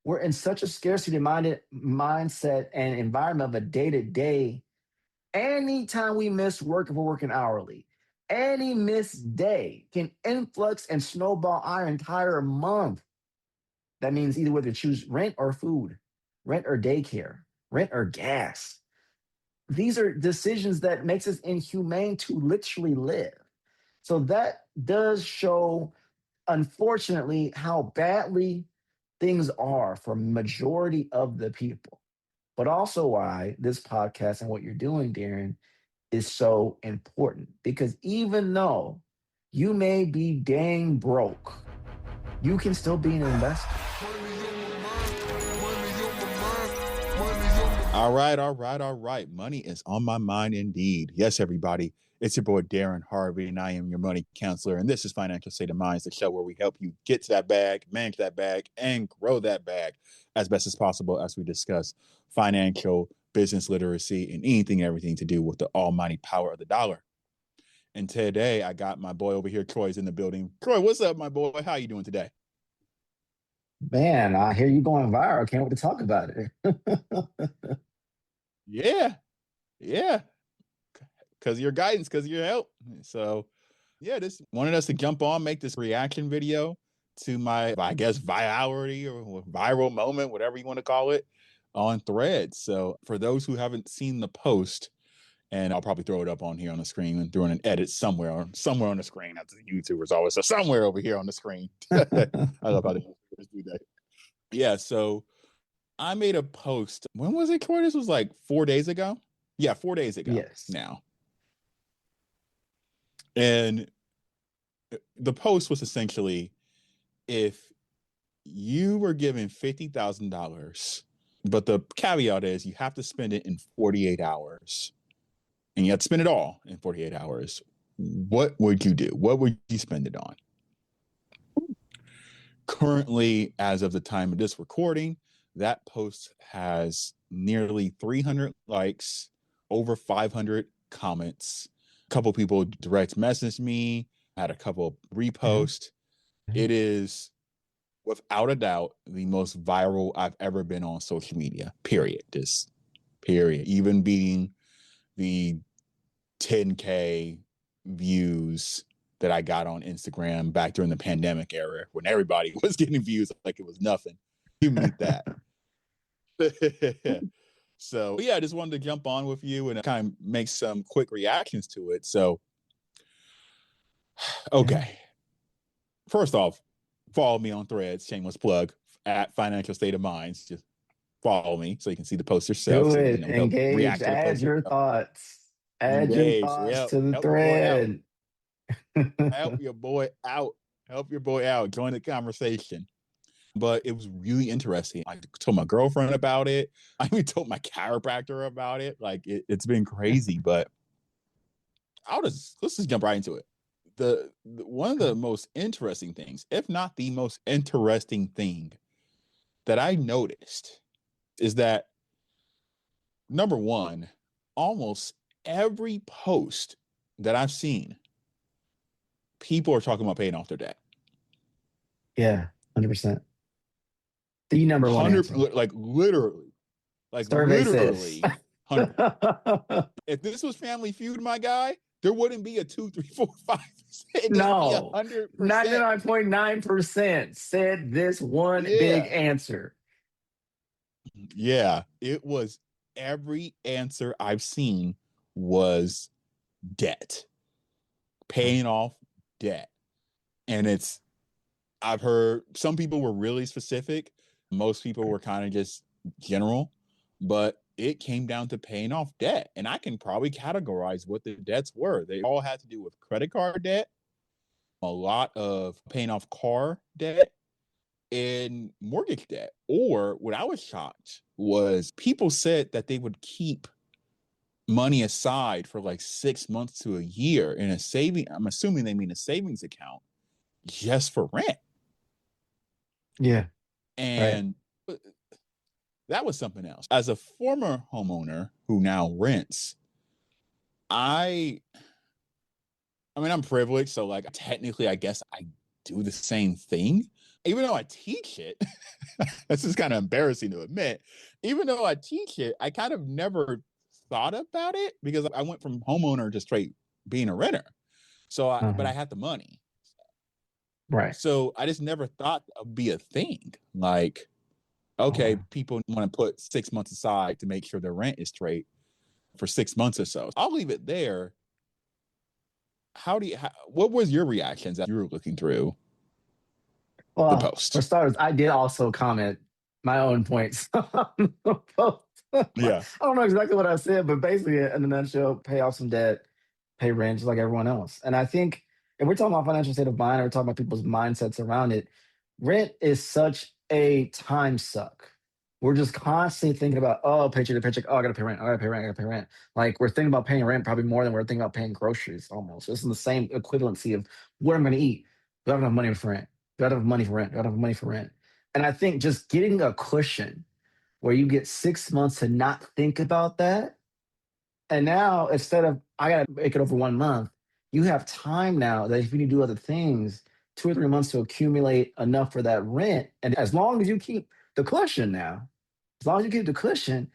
we're in such a scarcity minded mindset and environment of a day to day. Anytime we miss work, if we're working hourly, any missed day can influx and snowball our entire month. That means either whether to choose rent or food, rent or daycare, rent or gas. These are decisions that makes us inhumane to literally live. So that does show, unfortunately, how badly things are for majority of the people, but also why this podcast and what you're doing, Darren, is so important. Because even though you may be dang broke, you can still be an investor. All right. Money is on my mind indeed. Yes, everybody. It's your boy, Darrin Harvey, and I am your money counselor. And this is Financial State of Mind, the show where we help you get to that bag, manage that bag, and grow that bag as best as possible as we discuss financial, business literacy, and anything and everything to do with the almighty power of the dollar. And today, I got my boy over here, Troy's in the building. Troy, what's up, my boy? How you doing today? Man, I hear you going viral. Can't wait to talk about it. Yeah. Because of your guidance, because of your help. So, yeah, this wanted us to jump on, make this reaction video to my, I guess, virality or viral moment, whatever you want to call it, on Threads. So, for those who haven't seen the post, and I'll probably throw it up on here on the screen and throw in an edit somewhere on the screen. That's the YouTubers always. So somewhere over here on the screen. I love how the YouTubers do that. Yeah, so I made a post. When was it, Troy? This was like 4 days ago. Yeah, 4 days ago. Yes. Now. And the post was essentially, if you were given $50,000, but the caveat is you have to spend it in 48 hours. And you have to spend it all in 48 hours. What would you do? What would you spend it on? Currently, as of the time of this recording, that post has nearly 300 likes, over 500 comments. A couple people direct messaged me, had a couple reposts. Mm-hmm. It is, without a doubt, the most viral I've ever been on social media, period. Just period. Even beating the 10K views that I got on Instagram back during the pandemic era when everybody was getting views like it was nothing. You meet that. So, yeah, I just wanted to jump on with you and kind of make some quick reactions to it. So, okay. First off, follow me on Threads, shameless plug, at Financial State of Minds. Just follow me so you can see the post yourself. Do so it. Engage. Add your thoughts. Add your thoughts to the thread. Help your boy out. Join the conversation. But it was really interesting. I told my girlfriend about it. I even told my chiropractor about it. Like it's been crazy. But let's just jump right into it. The one of the most interesting things, if not the most interesting thing that I noticed, is that number one, almost every post that I've seen, people are talking about paying off their debt. Yeah, 100%. The number one answer. Literally. Survey says. 100. If this was Family Feud, my guy, there wouldn't be a 2, 3, 4, 5. No, 99.9% said this one big answer. Yeah, it was every answer I've seen was debt, paying off debt. And I've heard some people were really specific. Most people were kind of just general, but it came down to paying off debt. And I can probably categorize what the debts were. They all had to do with credit card debt, a lot of paying off car debt, and mortgage debt. Or what I was shocked was people said that they would keep money aside for like 6 months to a year in a saving. I'm assuming they mean a savings account just for rent. Yeah. And that was something else. As a former homeowner who now rents, I mean, I'm privileged. So like technically, I guess I do the same thing, even though I teach it, this is kind of embarrassing to admit, even though I teach it, I kind of never thought about it because I went from homeowner to straight being a renter. So, but I had the money. Right. So I just never thought it would be a thing. Like, okay, people want to put 6 months aside to make sure their rent is straight for 6 months or so. I'll leave it there. What was your reactions as you were looking through the Well, for post? starters, I did also comment my own points on the post. I Yeah. don't know exactly what I said, but basically, in a nutshell, pay off some debt, pay rent, just like everyone else. And I think if we're talking about financial state of mind, or we're talking about people's mindsets around it, rent is such a time suck. We're just constantly thinking about, oh, paycheck to paycheck. Oh, I gotta pay rent. I gotta pay rent. I gotta pay rent. Like we're thinking about paying rent probably more than we're thinking about paying groceries almost. It's in the same equivalency of what I'm gonna eat. Do I have enough money for rent? Do I have money for rent? Do I have money for rent? And I think just getting a cushion where you get 6 months to not think about that. And now instead of I gotta make it over 1 month, you have time now that if you need to do other things, 2 or 3 months to accumulate enough for that rent. And as long as you keep the cushion now, as long as you keep the cushion,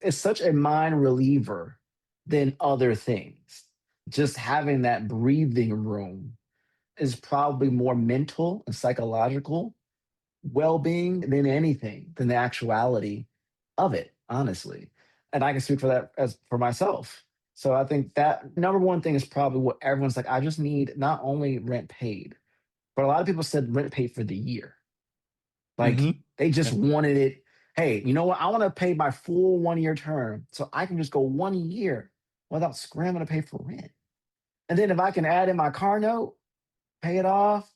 it's such a mind reliever than other things. Just having that breathing room is probably more mental and psychological well-being than anything, than the actuality of it, honestly. And I can speak for that as for myself. So I think that number one thing is probably what everyone's like, I just need not only rent paid, but a lot of people said rent paid for the year. Like Mm-hmm. they just Yeah. wanted it. Hey, you know what? I want to pay my full 1 year term so I can just go 1 year without scrambling to pay for rent. And then if I can add in my car note, pay it off.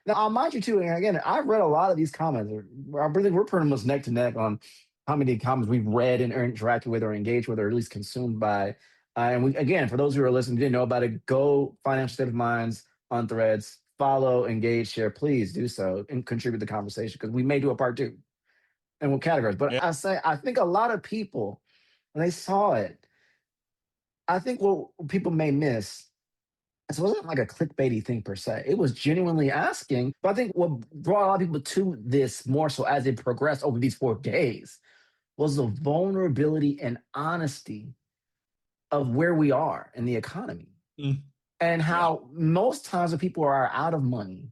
Now, I'll mind you too, and again, I've read a lot of these comments. I believe we're pretty much neck to neck on how many comments we've read and interacted with or engaged with or at least consumed by. And we, again, for those who are listening, didn't know about it, go Financial State of Minds on Threads, follow, engage, share. Please do so and contribute to the conversation because we may do a part two and we'll categorize. But Yeah. I think a lot of people, when they saw it, I think what people may miss so it wasn't like a clickbaity thing per se. It was genuinely asking. But I think what brought a lot of people to this more so as it progressed over these 4 days was the vulnerability and honesty of where we are in the economy Mm. and Yeah. how most times when people are out of money,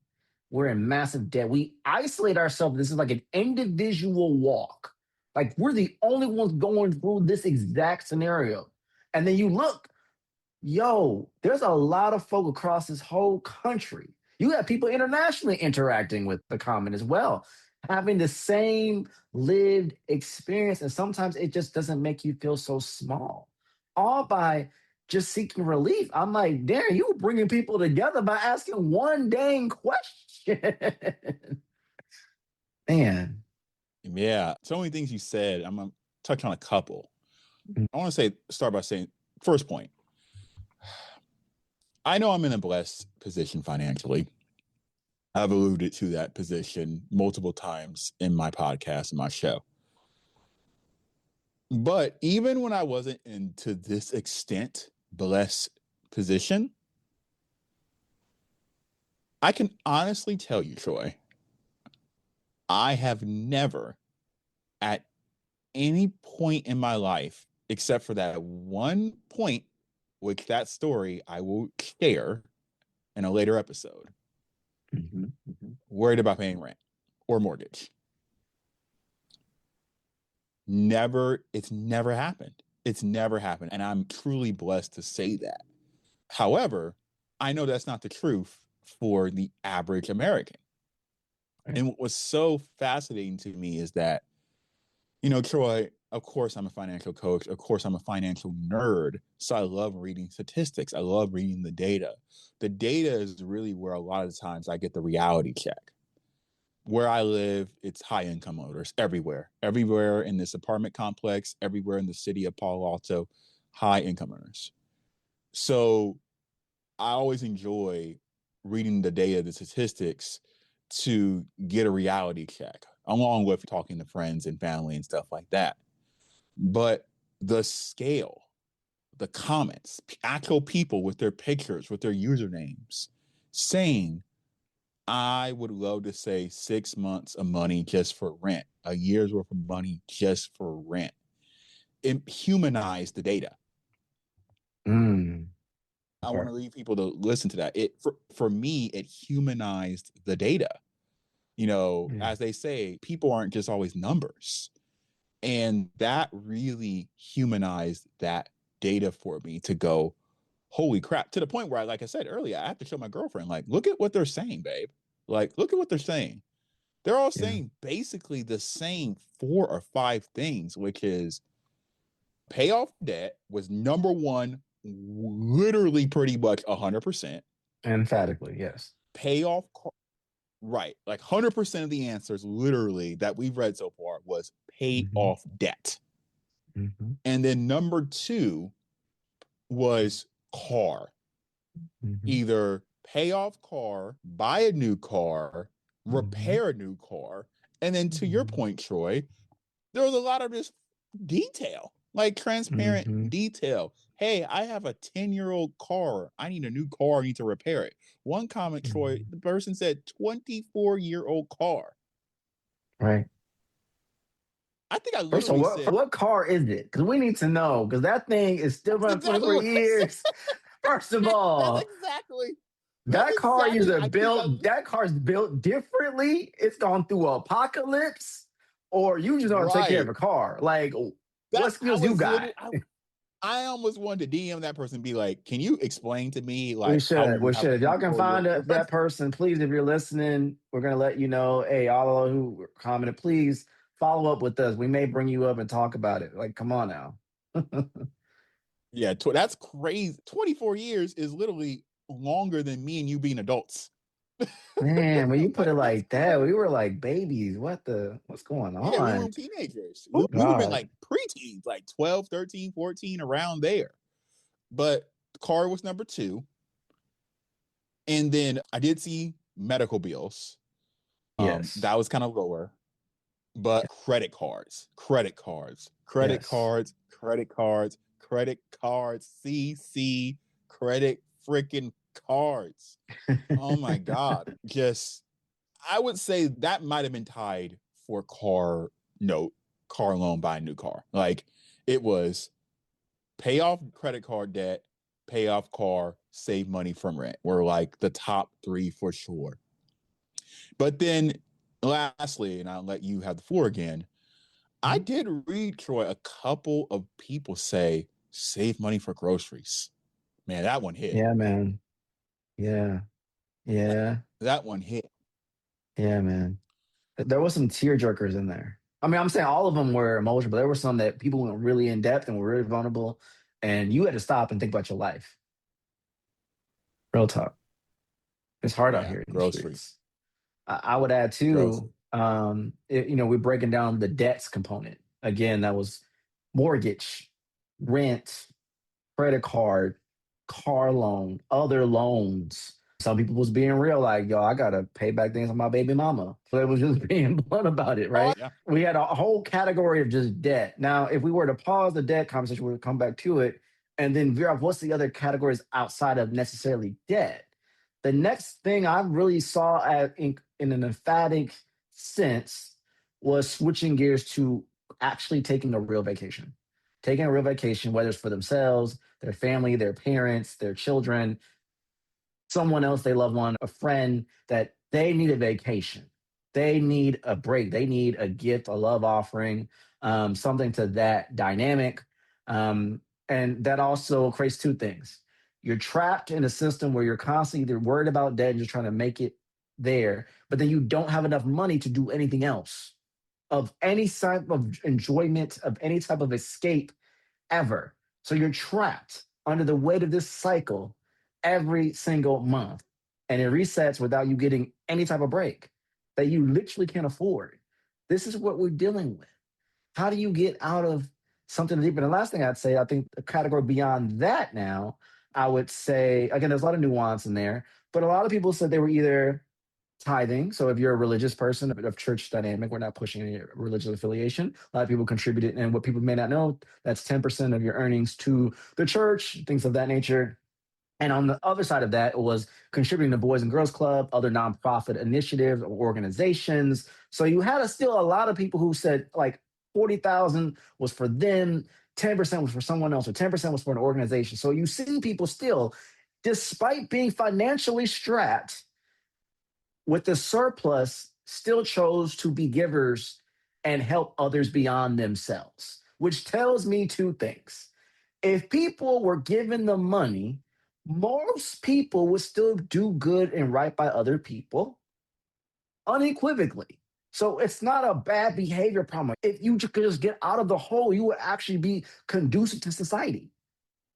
we're in massive debt. We isolate ourselves. This is like an individual walk. Like we're the only ones going through this exact scenario. And then you look yo, there's a lot of folk across this whole country. You have people internationally interacting with the comment as well, having the same lived experience. And sometimes it just doesn't make you feel so small, all by just seeking relief. I'm like, Darrin, you were bringing people together by asking one dang question. Man. Yeah. So many things you said. I'm going to touch on a couple. I want to start by saying, first point, I know I'm in a blessed position financially. I've alluded to that position multiple times in my podcast and my show. But even when I wasn't in to this extent blessed position, I can honestly tell you, Troy, I have never at any point in my life, except for that one point, which that story I will share in a later episode, worried about paying rent or mortgage. It's never happened. It's never happened. And I'm truly blessed to say that. However, I know that's not the truth for the average American. Right. And what was so fascinating to me is that, Troy, of course, I'm a financial coach. Of course, I'm a financial nerd. So I love reading statistics. I love reading the data. The data is really where a lot of the times I get the reality check. Where I live, it's high income owners everywhere in this apartment complex, everywhere in the city of Palo Alto, high income earners. So I always enjoy reading the data, the statistics to get a reality check, along with talking to friends and family and stuff like that. But the scale, the comments, actual people with their pictures, with their usernames saying, I would love to say 6 months of money just for rent, a year's worth of money just for rent. It humanized the data. I want to leave people to listen to that. For me, it humanized the data. As they say, people aren't just always numbers. And that really humanized that data for me to go, holy crap, to the point where, like I said earlier, I have to show my girlfriend, like, look at what they're saying, babe. Like, look at what they're saying. They're all saying basically the same 4 or 5 things, which is pay off debt was number one, literally pretty much 100%. Emphatically, yes. Pay off, right. Like 100% of the answers literally that we've read so far was pay off debt. And then number 2 was car. Either pay off car, buy a new car, repair a new car. And then to your point, Troy, there was a lot of just detail, like transparent detail. Hey, I have a 10-year-old car. I need a new car. I need to repair it. One comment, Troy, the person said 24-year-old car. Right. I think I First of literally all, said, what car is it? Because we need to know, because that thing is still running 24 years. First of all, that's exactly. That car is exactly, that car's built differently. It's gone through an apocalypse, or you just want to take care of a car. Like, what skills you got? I almost wanted to DM that person and be like, can you explain to me, We like, how should. you We have should. a If y'all can 24 year find old? that person, please, if you're listening, we're going to let you know. Hey, all of who commented, please follow up with us. We may bring you up and talk about it. Like, come on now. Yeah, that's crazy. 24 years is literally longer than me and you being adults. Man, when you put it like that, we were like babies. What's going on? Yeah, we were teenagers. We would have been like preteens, like 12, 13, 14, around there. But the car was number 2. And then I did see medical bills. Yes. That was kind of lower. But credit cards, CC, credit freaking cards. Oh my God. I would say that might have been tied for car loan, buy a new car. Like it was pay off credit card debt, pay off car, save money from rent were like the top 3 for sure. But then lastly, and I'll let you have the floor again, I did read, Troy, a couple of people say save money for groceries. Man, that one hit. Yeah, man. Yeah. That one hit. Yeah, man. There was some tear jerkers in there. I mean, I'm saying all of them were emotional, but there were some that people went really in depth and were really vulnerable, and you had to stop and think about your life. Real talk. It's hard out here in the streets. I would add too, we're breaking down the debts component. Again, that was mortgage, rent, credit card, car loan, other loans. Some people was being real, like, yo, I gotta pay back things on my baby mama. So it was just being blunt about it, right? Yeah. We had a whole category of just debt. Now, if we were to pause the debt conversation, we would come back to it and then veer off what's the other categories outside of necessarily debt. The next thing I really saw in an emphatic sense was switching gears to actually taking a real vacation. Taking a real vacation, whether it's for themselves, their family, their parents, their children, someone else they love, one, a friend, that they need a vacation. They need a break. They need a gift, a love offering, something to that dynamic. And that also creates 2 things. You're trapped in a system where you're constantly either worried about debt and just trying to make it there, but then you don't have enough money to do anything else of any type of enjoyment, of any type of escape ever. So you're trapped under the weight of this cycle every single month. And it resets without you getting any type of break that you literally can't afford. This is what we're dealing with. How do you get out of something deeper? And the last thing I'd say, I think the category beyond that now, I would say, again, there's a lot of nuance in there, but a lot of people said they were either tithing. So if you're a religious person of church dynamic, we're not pushing any religious affiliation. A lot of people contributed. And what people may not know, that's 10% of your earnings to the church, things of that nature. And on the other side of that, it was contributing to Boys and Girls Club, other nonprofit initiatives or organizations. So you had still a lot of people who said like 40,000 was for them, 10% was for someone else, or 10% was for an organization. So you see people still, despite being financially strapped, with the surplus, still chose to be givers and help others beyond themselves, which tells me two things. If people were given the money, most people would still do good and right by other people unequivocally. So it's not a bad behavior problem. If you could just get out of the hole, you would actually be conducive to society,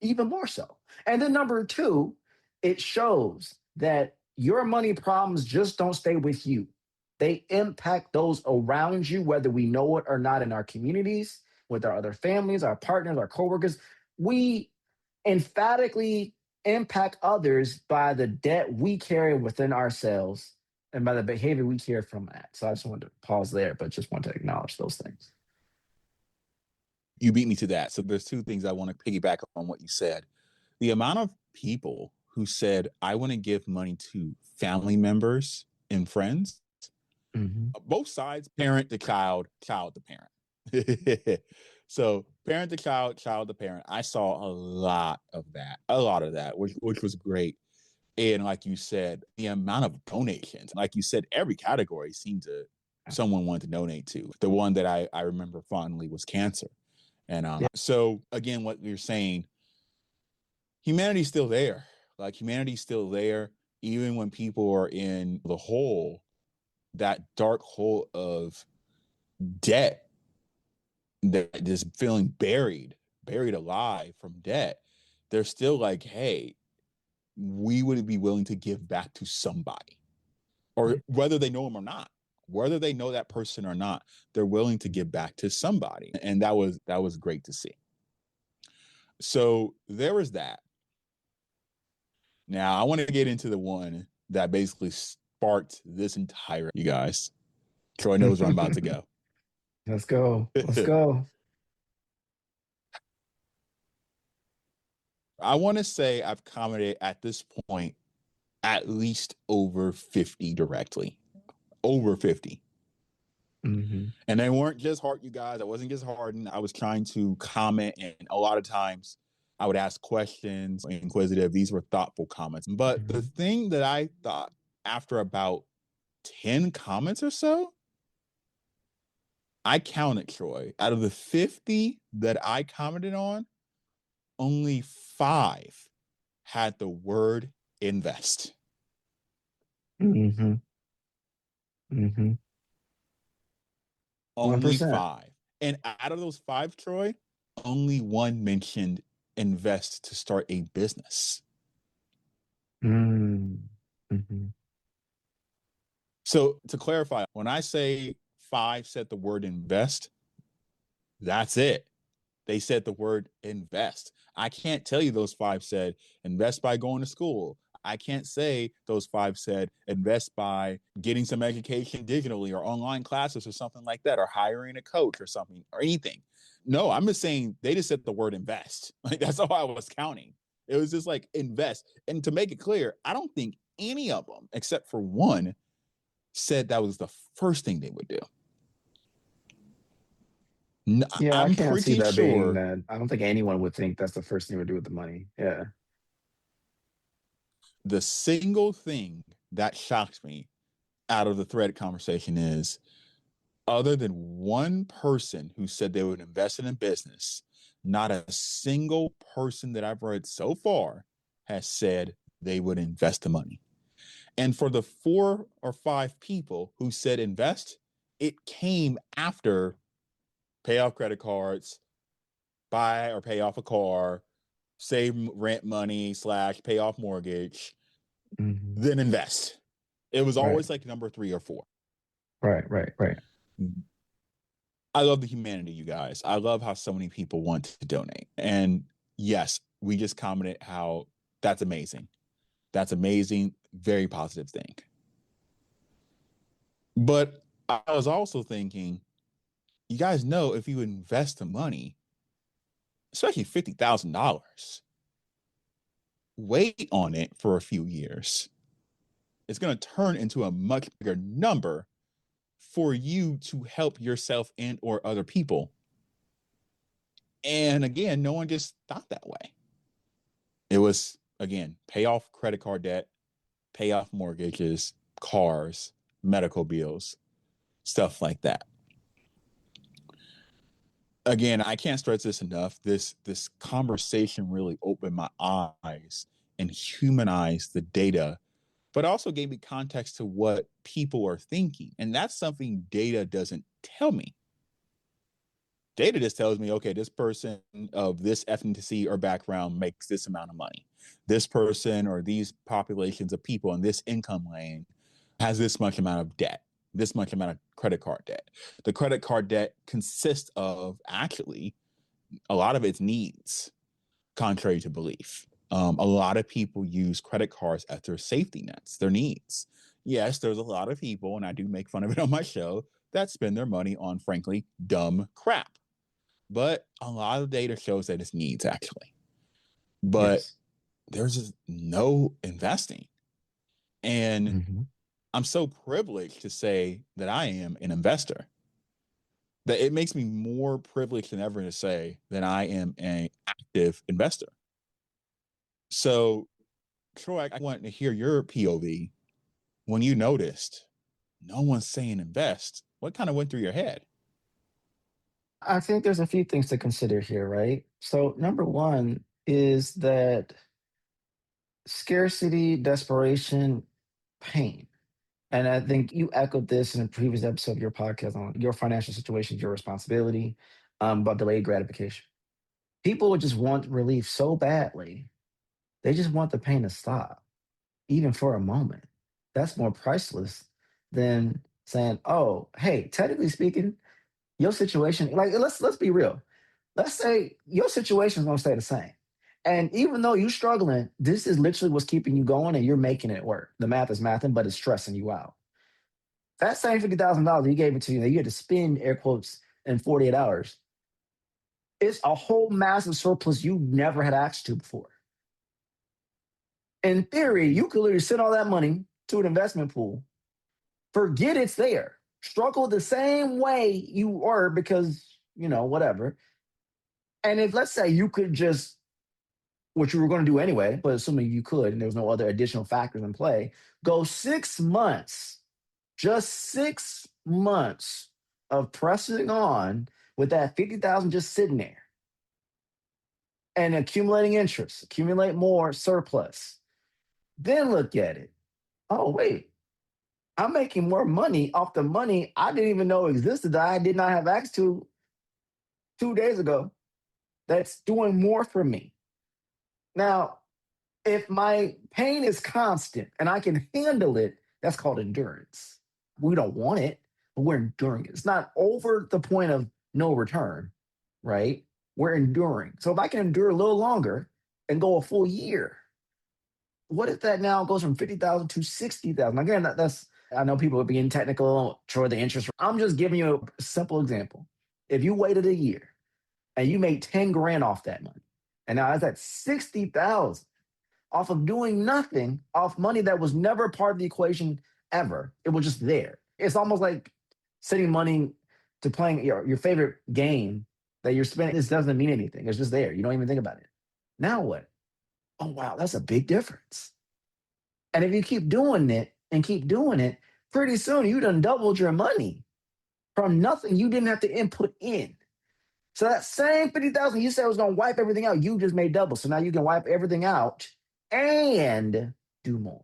even more so. And then number two, it shows that your money problems just don't stay with you. They impact those around you, whether we know it or not, in our communities, with our other families, our partners, our coworkers. We emphatically impact others by the debt we carry within ourselves and by the behavior we carry from that. So I just wanted to pause there, but just want to acknowledge those things. You beat me to that. So there's two things I want to piggyback on what you said. The amount of people who said, I want to give money to family members and friends, both sides, parent to child, child to parent. So parent to child, child to parent. I saw a lot of that, which was great. And like you said, the amount of donations, like you said, every category seemed to someone wanted to donate to. The one that I remember fondly was cancer. And so again, what you're saying, humanity's still there. Like humanity's still there, even when people are in the hole, that dark hole of debt, that just feeling buried alive from debt. They're still like, hey, we would be willing to give back to somebody, or whether they know them or not, whether they know that person or not, they're willing to give back to somebody. And that was great to see. So there was that. Now I want to get into the one that basically sparked this entire, you guys. Troy knows where I'm about to go. Let's go. Let's go. I want to say I've commented at this point at least over 50 directly. Over 50. And they weren't just hard, you guys. I wasn't just hardened. I was trying to comment, and a lot of times I would ask questions, inquisitive. These were thoughtful comments. But the thing that I thought after about 10 comments or so, I counted, Troy, out of the 50 that I commented on, only 5 had the word invest. Only 1%. 5. And out of those 5, Troy, only 1 mentioned invest to start a business. So to clarify, when I say 5 said the word invest, that's it. They said the word invest. I can't tell you those 5 said invest by going to school. I can't say those 5 said invest by getting some education digitally or online classes or something like that, or hiring a coach or something or anything. No, I'm just saying they just said the word invest. Like that's all I was counting. It was just like invest. And to make it clear, I don't think any of them, except for one, said that was the first thing they would do. Yeah, I I'm can't see pretty that being sure that. I don't think anyone would think that's the first thing to do with the money. Yeah. the single thing that shocks me out of the thread conversation is, other than one person who said they would invest in a business, not a single person that I've read so far has said they would invest the money. And for the 4 or 5 people who said invest, it came after pay off credit cards, buy or pay off a car, save rent money / pay off mortgage, then invest. It was always like number 3 or 4. Right. I love the humanity, you guys. I love how so many people want to donate. And yes, we just commented how that's amazing. That's amazing. Very positive thing. But I was also thinking, you guys know, if you invest the money, especially $50,000, wait on it for a few years, it's going to turn into a much bigger number for you to help yourself and or other people. And again, no one just thought that way. It was, again, pay off credit card debt, pay off mortgages, cars, medical bills, stuff like that. Again, I can't stress this enough. This conversation really opened my eyes and humanized the data, but also gave me context to what people are thinking. And that's something data doesn't tell me. Data just tells me, okay, this person of this ethnicity or background makes this amount of money. This person or these populations of people in this income lane has this much amount of debt, this much amount of credit card debt. The credit card debt consists of actually a lot of its needs, contrary to belief. A lot of people use credit cards as their safety nets, their needs. Yes, there's a lot of people, and I do make fun of it on my show, that spend their money on, frankly, dumb crap. But a lot of data shows that it's needs, actually. But Yes. there's just no investing. And I'm so privileged to say that I am an investor, that it makes me more privileged than ever to say that I am an active investor. So, Troy, I want to hear your POV when you noticed no one's saying invest. What kind of went through your head? I think there's a few things to consider here, right? So, number one is that scarcity, desperation, pain. And I think you echoed this in a previous episode of your podcast on your financial situation, your responsibility, about delayed gratification. People just want relief so badly. They just want the pain to stop, even for a moment. That's more priceless than saying, "Oh, hey, technically speaking, your situation, like let's be real. Let's say your situation is gonna stay the same. And even though you're struggling, this is literally what's keeping you going and you're making it work. The math is mathing, but it's stressing you out. That same $50,000 you gave it to you that you had to spend air quotes in 48 hours, it's a whole massive surplus you never had access to before. In theory, you could literally send all that money to an investment pool, forget it's there, struggle the same way you were because, whatever. And if let's say you could just, what you were going to do anyway, but assuming you could and there was no other additional factors in play, go 6 months, just 6 months of pressing on with that 50,000 just sitting there and accumulating interest, accumulate more surplus. Then look at it. Oh, wait, I'm making more money off the money I didn't even know existed that I did not have access to 2 days ago. That's doing more for me. Now, if my pain is constant and I can handle it, that's called endurance. We don't want it, but we're enduring it. It's not over the point of no return, right? We're enduring. So if I can endure a little longer and go a full year, what if that now goes from 50,000 to 60,000? Again, that's, I know people are being technical, Troy, the interest. I'm just giving you a simple example. If you waited a year and you made 10 grand off that money, and now that's at 60,000 off of doing nothing, off money that was never part of the equation ever. It was just there. It's almost like sending money to playing your favorite game that you're spending. This doesn't mean anything. It's just there. You don't even think about it. Now what? Oh, wow, that's a big difference. And if you keep doing it and keep doing it, pretty soon you done doubled your money from nothing you didn't have to input in. So that same 50,000 you said was going to wipe everything out, you just made double. So now you can wipe everything out and do more.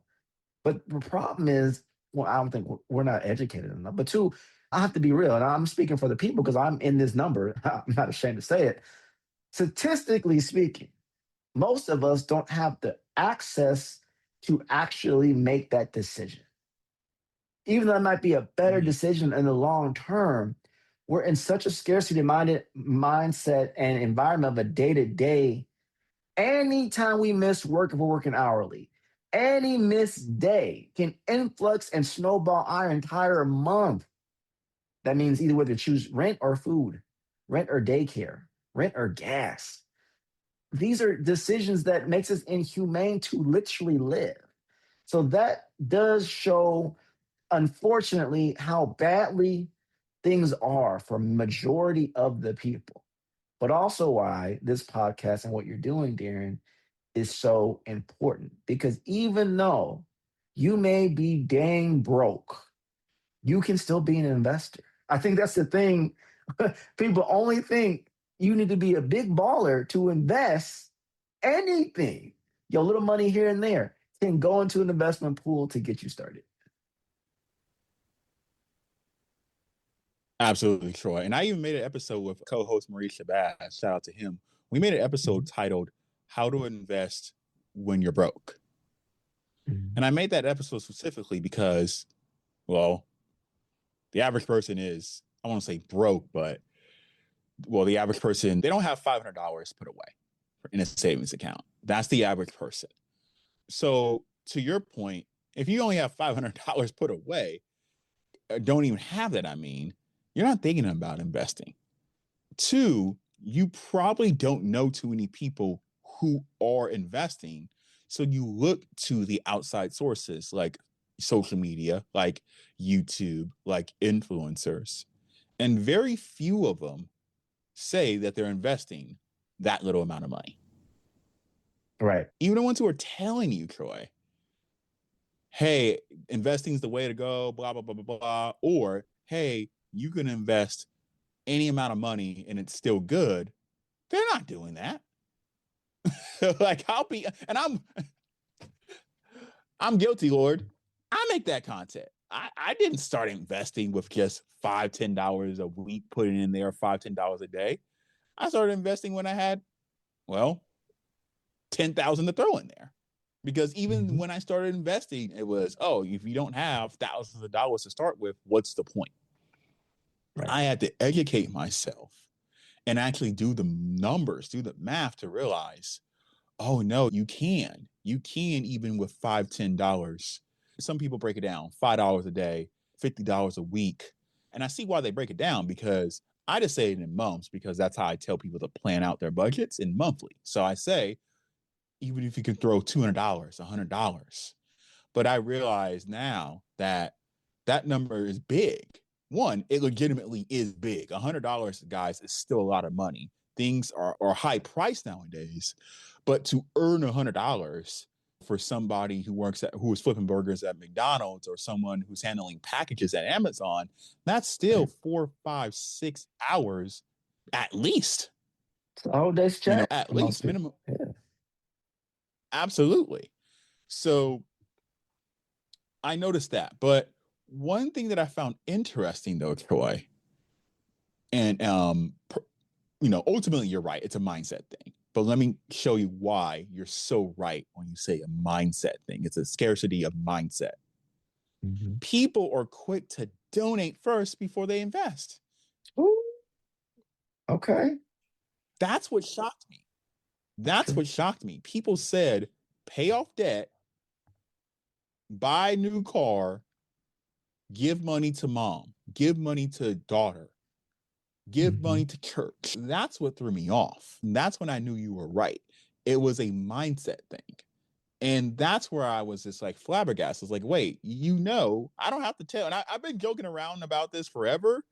But the problem is, well, I don't think we're not educated enough. But two, I have to be real, and I'm speaking for the people because I'm in this number. I'm not ashamed to say it. Statistically speaking, most of us don't have the access to actually make that decision. Even though it might be a better decision in the long term, we're in such a scarcity minded mindset and environment of a day to day. Anytime we miss work, if we're working hourly, any missed day can influx and snowball our entire month. That means either whether to choose rent or food, rent or daycare, rent or gas. these are decisions that makes us inhumane to literally live. So that does show, unfortunately, how badly things are for majority of the people, but also why this podcast and what you're doing, Darrin, is so important. Because even though you may be dang broke, you can still be an investor. I think that's the thing. People only think you need to be a big baller to invest. Anything, your little money here and there can go into an investment pool to get you started. Absolutely, Troy. And I even made an episode with co-host Maurice Shabazz. Shout out to him. We made an episode titled "How to Invest When You're Broke." And I made that episode specifically because, well, the average person is, I want to say broke, but the average person, they don't have $500 put away in a savings account. That's the average person. So to your point, if you only have $500 put away, don't even have that, I mean, you're not thinking about investing. Two, you probably don't know too many people who are investing. So you look to the outside sources like social media, like YouTube, like influencers, and very few of them say that they're investing that little amount of money. Right. Even the ones who are telling you, Troy, hey, investing is the way to go, blah, blah, blah, blah, blah. Or, hey, you can invest any amount of money and it's still good. They're not doing that. Like I'm guilty, Lord. I make that content. I didn't start investing with just $5-10 a week, putting in there $5-10 a day. I started investing when I had, well, 10,000 to throw in there. Because even when I started investing, it was, if you don't have thousands of dollars to start with, what's the point? Right. I had to educate myself and actually do the numbers, do the math to realize, oh no, you can even with $5-10. Some people break it down, $5 a day, $50 a week. And I see why they break it down, because I just say it in months, because that's how I tell people to plan out their budgets in monthly. So I say, even if you can throw $200, $100. But I realize now that that number is big. One, it legitimately is big. $100, guys, is still a lot of money. Things are high price nowadays. But to earn $100 for somebody who is flipping burgers at McDonald's, or someone who's handling packages at Amazon, that's still 4, 5, 6 hours at least. It's a whole day's check. At least minimum. Yeah. Absolutely. So I noticed that. But one thing that I found interesting, though, Troy, and ultimately you're right, it's a mindset thing. But let me show you why you're so right when you say a mindset thing. It's a scarcity of mindset. People are quick to donate first before they invest. Ooh. Okay. That's what shocked me. What shocked me. People said, pay off debt, buy a new car, give money to mom, give money to daughter, give money to church. That's what threw me off. And that's when I knew you were right. It was a mindset thing. And that's where I was just like flabbergasted. I was like, wait, I don't have to tell. And I've been joking around about this forever,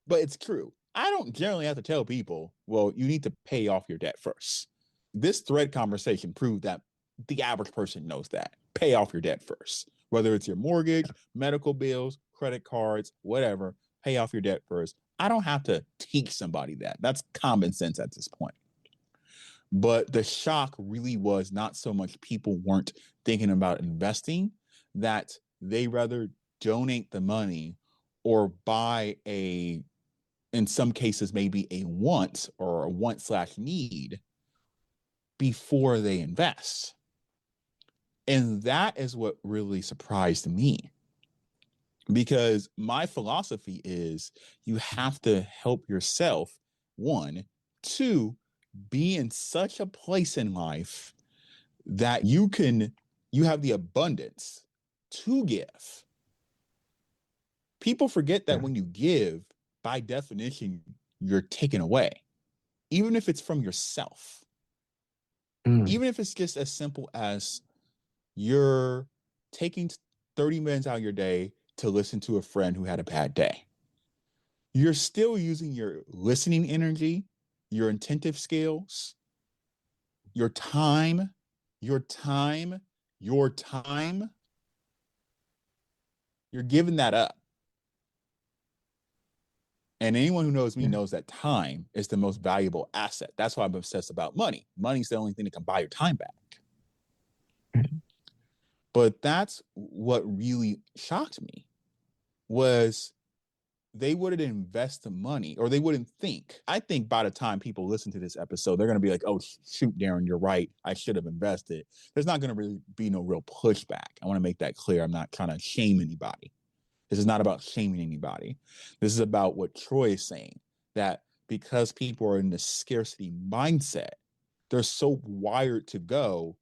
but it's true. I don't generally have to tell people, well, you need to pay off your debt first. This thread conversation proved that the average person knows that. Pay off your debt first. Whether it's your mortgage, medical bills, credit cards, whatever, pay off your debt first. I don't have to teach somebody that. That's common sense at this point. But the shock really was not so much people weren't thinking about investing, that they rather donate the money or buy in some cases, maybe a want or a want/need before they invest. And that is what really surprised me. Because my philosophy is you have to help yourself, one. Two, be in such a place in life that you have the abundance to give. People forget that when you give, by definition, you're taken away, even if it's from yourself. Even if it's just as simple as you're taking 30 minutes out of your day to listen to a friend who had a bad day. You're still using your listening energy, your attentive skills, your time, your time, your time. You're giving that up. And anyone who knows me knows that time is the most valuable asset. That's why I'm obsessed about money. Money's the only thing that can buy your time back. But that's what really shocked me was they wouldn't invest the money or they wouldn't think. I think by the time people listen to this episode, they're going to be like, oh, shoot, Darrin, you're right. I should have invested. There's not going to really be no real pushback. I want to make that clear. I'm not trying to shame anybody. This is not about shaming anybody. This is about what Troy is saying, that because people are in the scarcity mindset, they're so wired to go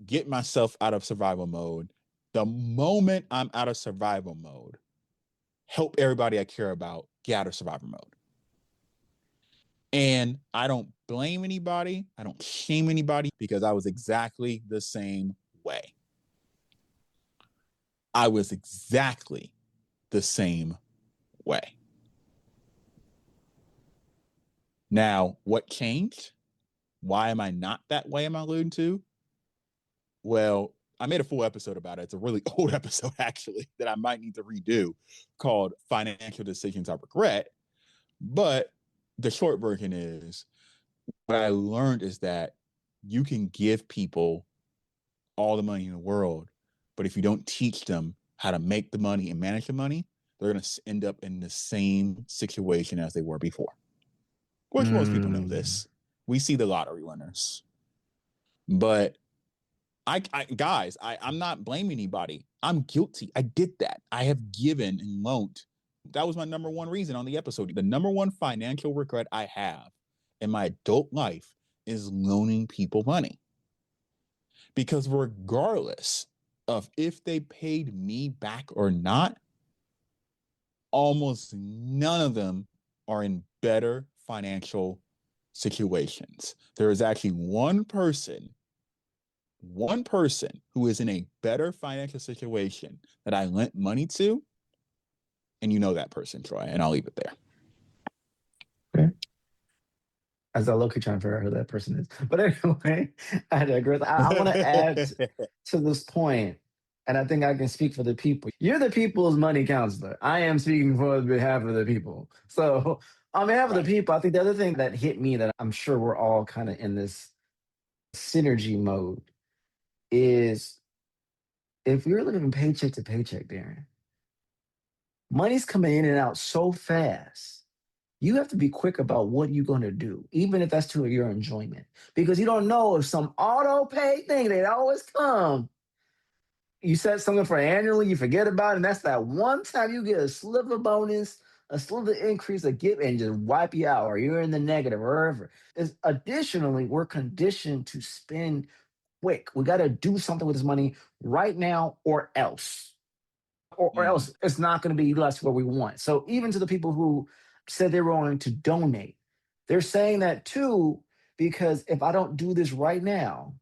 get myself out of survival mode. The moment I'm out of survival mode, help everybody I care about get out of survival mode. And I don't blame anybody. I don't shame anybody because I was exactly the same way. I was exactly the same way. Now, what changed? Why am I not that way? I'm alluding to? Well, I made a full episode about it. It's a really old episode, actually, that I might need to redo called Financial Decisions I Regret. But the short version is what I learned is that you can give people all the money in the world, but if you don't teach them how to make the money and manage the money, they're going to end up in the same situation as they were before. Of course, most people know this. We see the lottery winners. But I'm not blaming anybody. I'm guilty. I did that. I have given and loaned. That was my number one reason on the episode. The number one financial regret I have in my adult life is loaning people money. Because regardless of if they paid me back or not, almost none of them are in better financial situations. There is actually one person who is in a better financial situation that I lent money to, and you know that person, Troy, and I'll leave it there. Okay. As I look, trying to figure out who that person is. But anyway, I digress. I want to add to this point, and I think I can speak for the people. You're the people's money counselor. I am speaking for behalf of the people. So, on behalf of the people, I think the other thing that hit me that I'm sure we're all kind of in this synergy mode is if you're living paycheck to paycheck, Darrin, money's coming in and out so fast. You have to be quick about what you're going to do, even if that's to your enjoyment, because you don't know if some auto pay thing that always come. You set something for annually, you forget about it, and that's that one time you get a sliver bonus, a sliver increase, a gift, and just wipe you out, or you're in the negative, or wherever. Additionally, we're conditioned to spend quick. We got to do something with this money right now, or else. Or else it's not going to be utilized where we want. So even to the people who said they were going to donate, they're saying that too, because if I don't do this right now,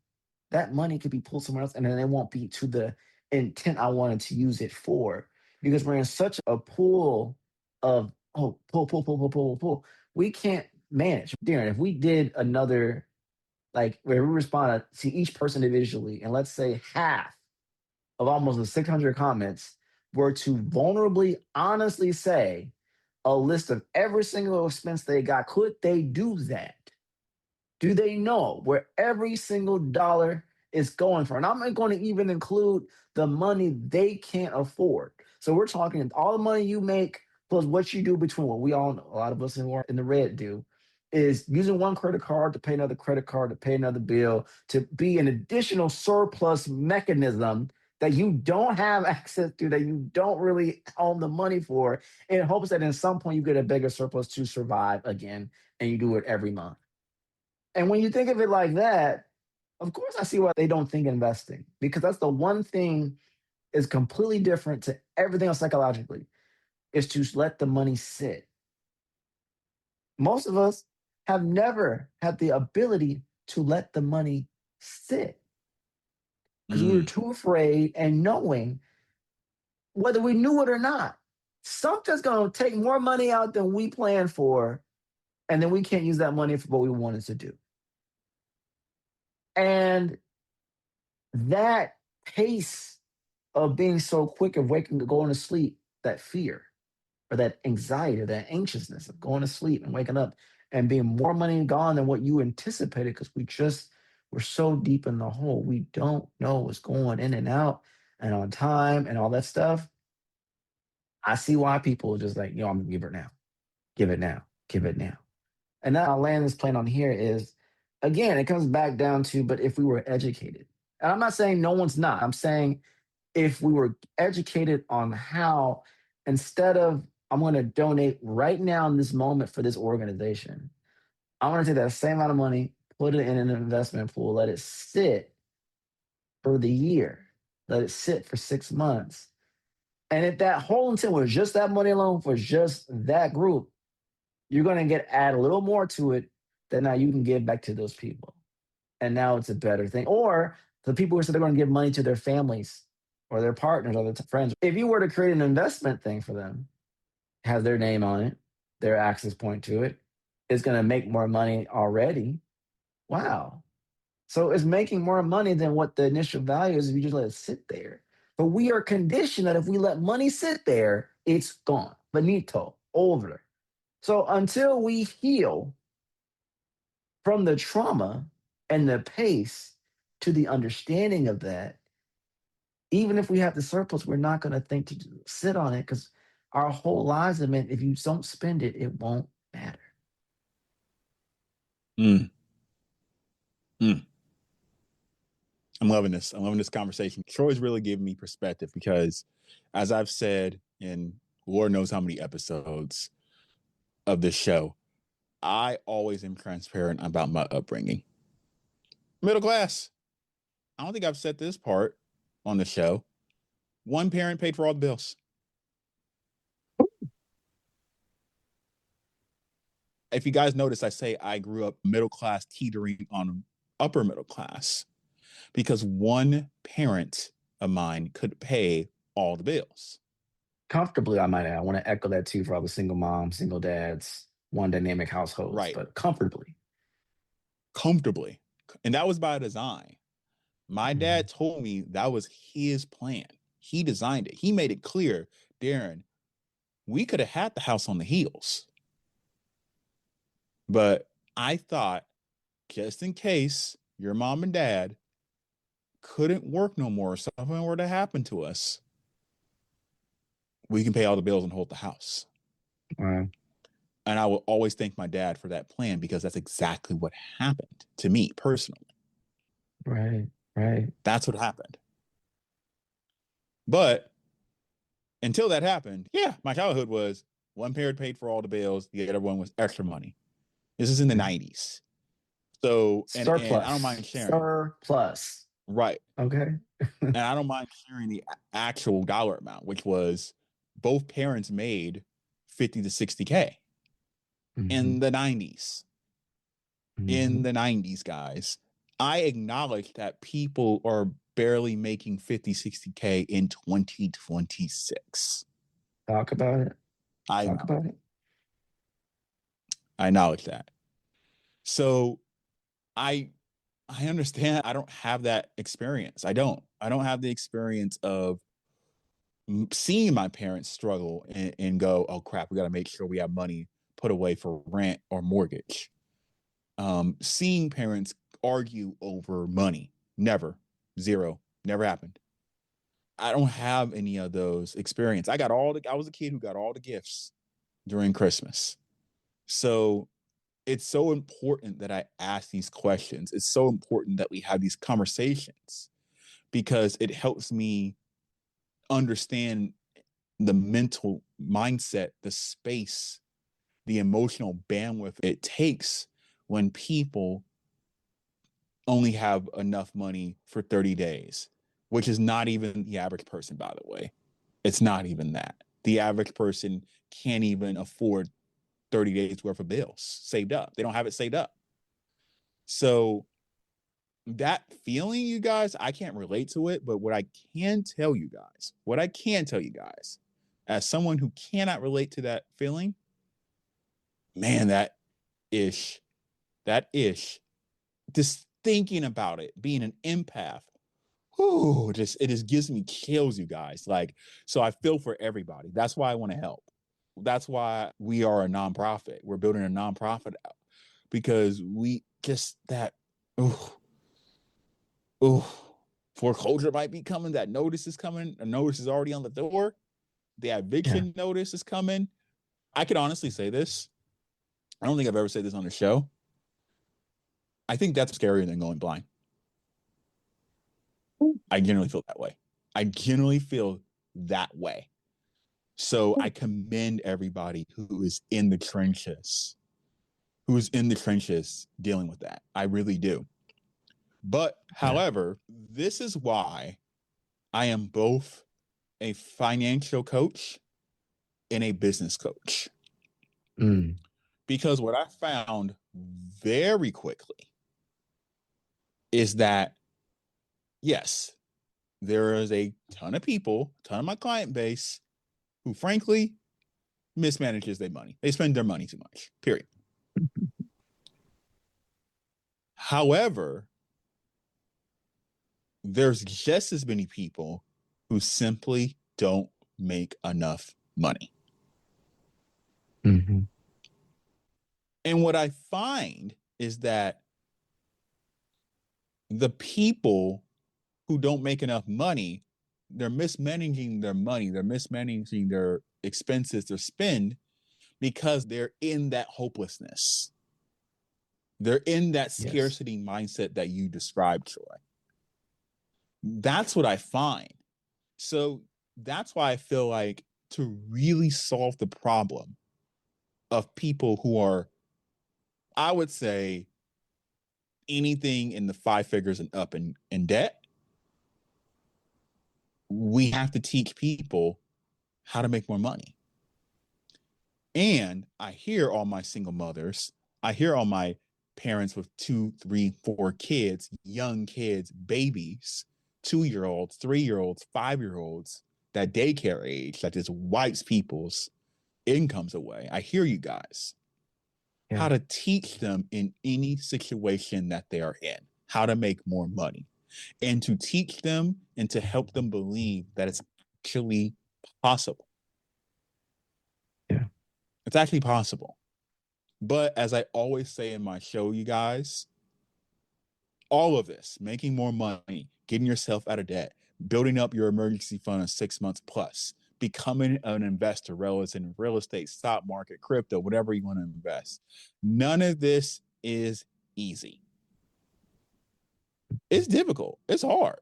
that money could be pulled somewhere else and then it won't be to the intent I wanted to use it for. Because we're in such a pool of, oh, pull. We can't manage. Darrin, if we did another, like where we responded to each person individually, and let's say half of almost the 600 comments were to vulnerably, honestly say a list of every single expense they got, could they do that? Do they know where every single dollar is going for? And I'm not going to even include the money they can't afford. So we're talking all the money you make plus what you do between what we all know, a lot of us in the red do, is using one credit card to pay another credit card to pay another bill to be an additional surplus mechanism that you don't have access to, that you don't really own the money for, in hopes that in some point you get a bigger surplus to survive again, and you do it every month. And when you think of it like that, of course I see why they don't think investing, because that's the one thing is completely different to everything else psychologically, is to let the money sit. Most of us have never had the ability to let the money sit because we were too afraid and knowing whether we knew it or not, something's going to take more money out than we planned for, and then we can't use that money for what we wanted to do. And that pace of being so quick of waking, going to sleep, that fear or that anxiety or that anxiousness of going to sleep and waking up and being more money gone than what you anticipated because we're so deep in the hole. We don't know what's going in and out and on time and all that stuff. I see why people are just like, I'm gonna give it now, give it now, give it now. And now I'll land this plane on here is, again, it comes back down to, but if we were educated, and I'm not saying no one's not, I'm saying if we were educated on how, instead of, I'm going to donate right now in this moment for this organization, I want to take that same amount of money, put it in an investment pool, let it sit for the year, let it sit for 6 months. And if that whole intent was just that money alone for just that group, you're going to add a little more to it that now you can give back to those people. And now it's a better thing. Or the people who said they're going to give money to their families or their partners or their friends. If you were to create an investment thing for them, have their name on it, their access point to it, it's going to make more money already. Wow. So it's making more money than what the initial value is if you just let it sit there. But we are conditioned that if we let money sit there, it's gone. Finito, over. So until we heal from the trauma and the pace to the understanding of that, even if we have the surplus, we're not going to think to sit on it because our whole lives have meant if you don't spend it, it won't matter. Mm. I'm loving this. I'm loving this conversation. Troy's really giving me perspective because, as I've said in Lord knows how many episodes of this show, I always am transparent about my upbringing. Middle class. I don't think I've said this part on the show. One parent paid for all the bills. If you guys notice, I say I grew up middle class teetering on upper middle class because one parent of mine could pay all the bills. Comfortably, I might add. I want to echo that too for all the single moms, single dads, one dynamic households, Right. but comfortably. Comfortably. And that was by design. My dad told me that was his plan. He designed it. He made it clear, Darrin, we could have had the house on the hills. But I thought, just in case your mom and dad couldn't work no more, something were to happen to us, we can pay all the bills and hold the house. Right. And I will always thank my dad for that plan because that's exactly what happened to me personally. Right. Right. That's what happened. But until that happened, yeah, my childhood was one parent paid for all the bills, the other one was extra money. This is in the 90s. So, and I don't mind sharing. Surplus. Right. Okay. And I don't mind sharing the actual dollar amount, which was both parents made 50 to 60K in the 90s. In the 90s, guys. I acknowledge that people are barely making 50, 60K in 2026. Talk about it. Talk about it. I acknowledge that. So I understand I don't have that experience. I don't have the experience of seeing my parents struggle and go, oh crap, we got to make sure we have money put away for rent or mortgage. Seeing parents argue over money, never, zero, never happened. I don't have any of those experience. I was a kid who got all the gifts during Christmas. So it's so important that I ask these questions. It's so important that we have these conversations because it helps me understand the mental mindset, the space, the emotional bandwidth it takes when people only have enough money for 30 days, which is not even the average person, by the way. It's not even that. The average person can't even afford 30 days worth of bills saved up. They don't have it saved up. So that feeling, you guys, I can't relate to it, but what I can tell you guys, as someone who cannot relate to that feeling, man, ish, that ish, just thinking about it, being an empath, it just gives me chills, you guys. Like, so I feel for everybody. That's why I want to help. That's why we are a nonprofit. We're building a nonprofit out because we just that, foreclosure might be coming. That notice is coming. A notice is already on the door. The eviction notice is coming. I can honestly say this. I don't think I've ever said this on the show. I think that's scarier than going blind. I generally feel that way. So I commend everybody who is in the trenches dealing with that. I really do. But however, this is why I am both a financial coach and a business coach. Because what I found very quickly is that, yes, there is a ton of people, ton of my client base who frankly mismanages their money. They spend their money too much, period. However, there's just as many people who simply don't make enough money. Mm-hmm. And what I find is that the people who don't make enough money, they're mismanaging their money, they're mismanaging their expenses, their spend, because they're in that hopelessness. They're in that scarcity mindset that you described, Troy. That's what I find. So that's why I feel like to really solve the problem of people who are, I would say, anything in the 5 figures and up in debt, we have to teach people how to make more money. And I hear all my single mothers, I hear all my parents with 2, 3, 4 kids, young kids, babies, 2-year-olds, 3-year-olds, 5-year-olds, that daycare age that just wipes people's incomes away. I hear you guys. How to teach them in any situation that they are in, how to make more money, and to teach them and to help them believe that it's actually possible. It's actually possible. But as I always say in my show, you guys, all of this, making more money, getting yourself out of debt, building up your emergency fund of 6 months plus, becoming an investor, whether it's in real estate, stock market, crypto, whatever you want to invest. None of this is easy. It's difficult. It's hard.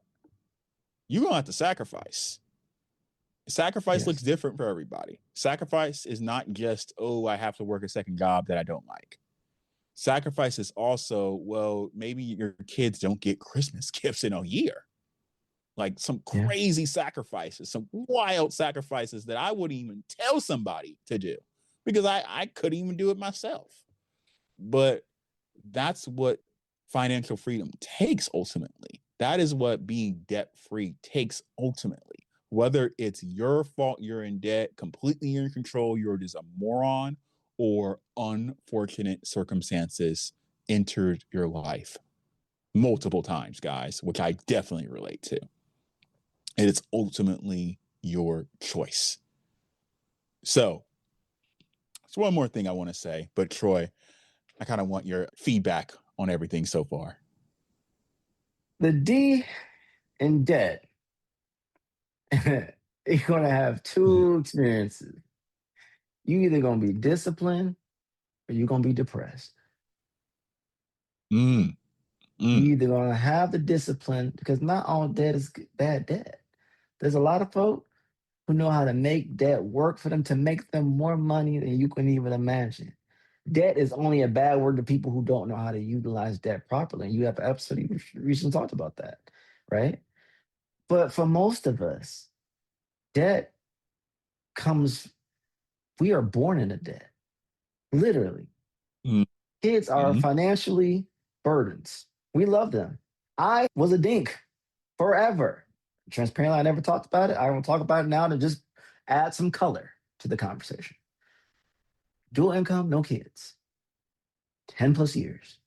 You're going to have to sacrifice. Sacrifice looks different for everybody. Sacrifice is not just, oh, I have to work a second job that I don't like. Sacrifice is also, well, maybe your kids don't get Christmas gifts in a year. Like some crazy sacrifices, some wild sacrifices that I wouldn't even tell somebody to do because I couldn't even do it myself. But that's what financial freedom takes ultimately. That is what being debt-free takes ultimately. Whether it's your fault you're in debt, completely in control, you're just a moron, or unfortunate circumstances entered your life multiple times, guys, which I definitely relate to. And it's ultimately your choice. So, there's one more thing I want to say, but Troy, I kind of want your feedback on everything so far. The D in debt, you're going to have 2 experiences. You either going to be disciplined or you're going to be depressed. You either going to have the discipline, because not all debt is bad debt. There's a lot of folk who know how to make debt work for them to make them more money than you can even imagine. Debt is only a bad word to people who don't know how to utilize debt properly. You have an episode you recently talked about that, right? But for most of us, debt comes, we are born into debt, literally. Kids are financially burdens. We love them. I was a dink forever. Transparently, I never talked about it. I won't talk about it now to just add some color to the conversation. Dual income, no kids, 10 plus years.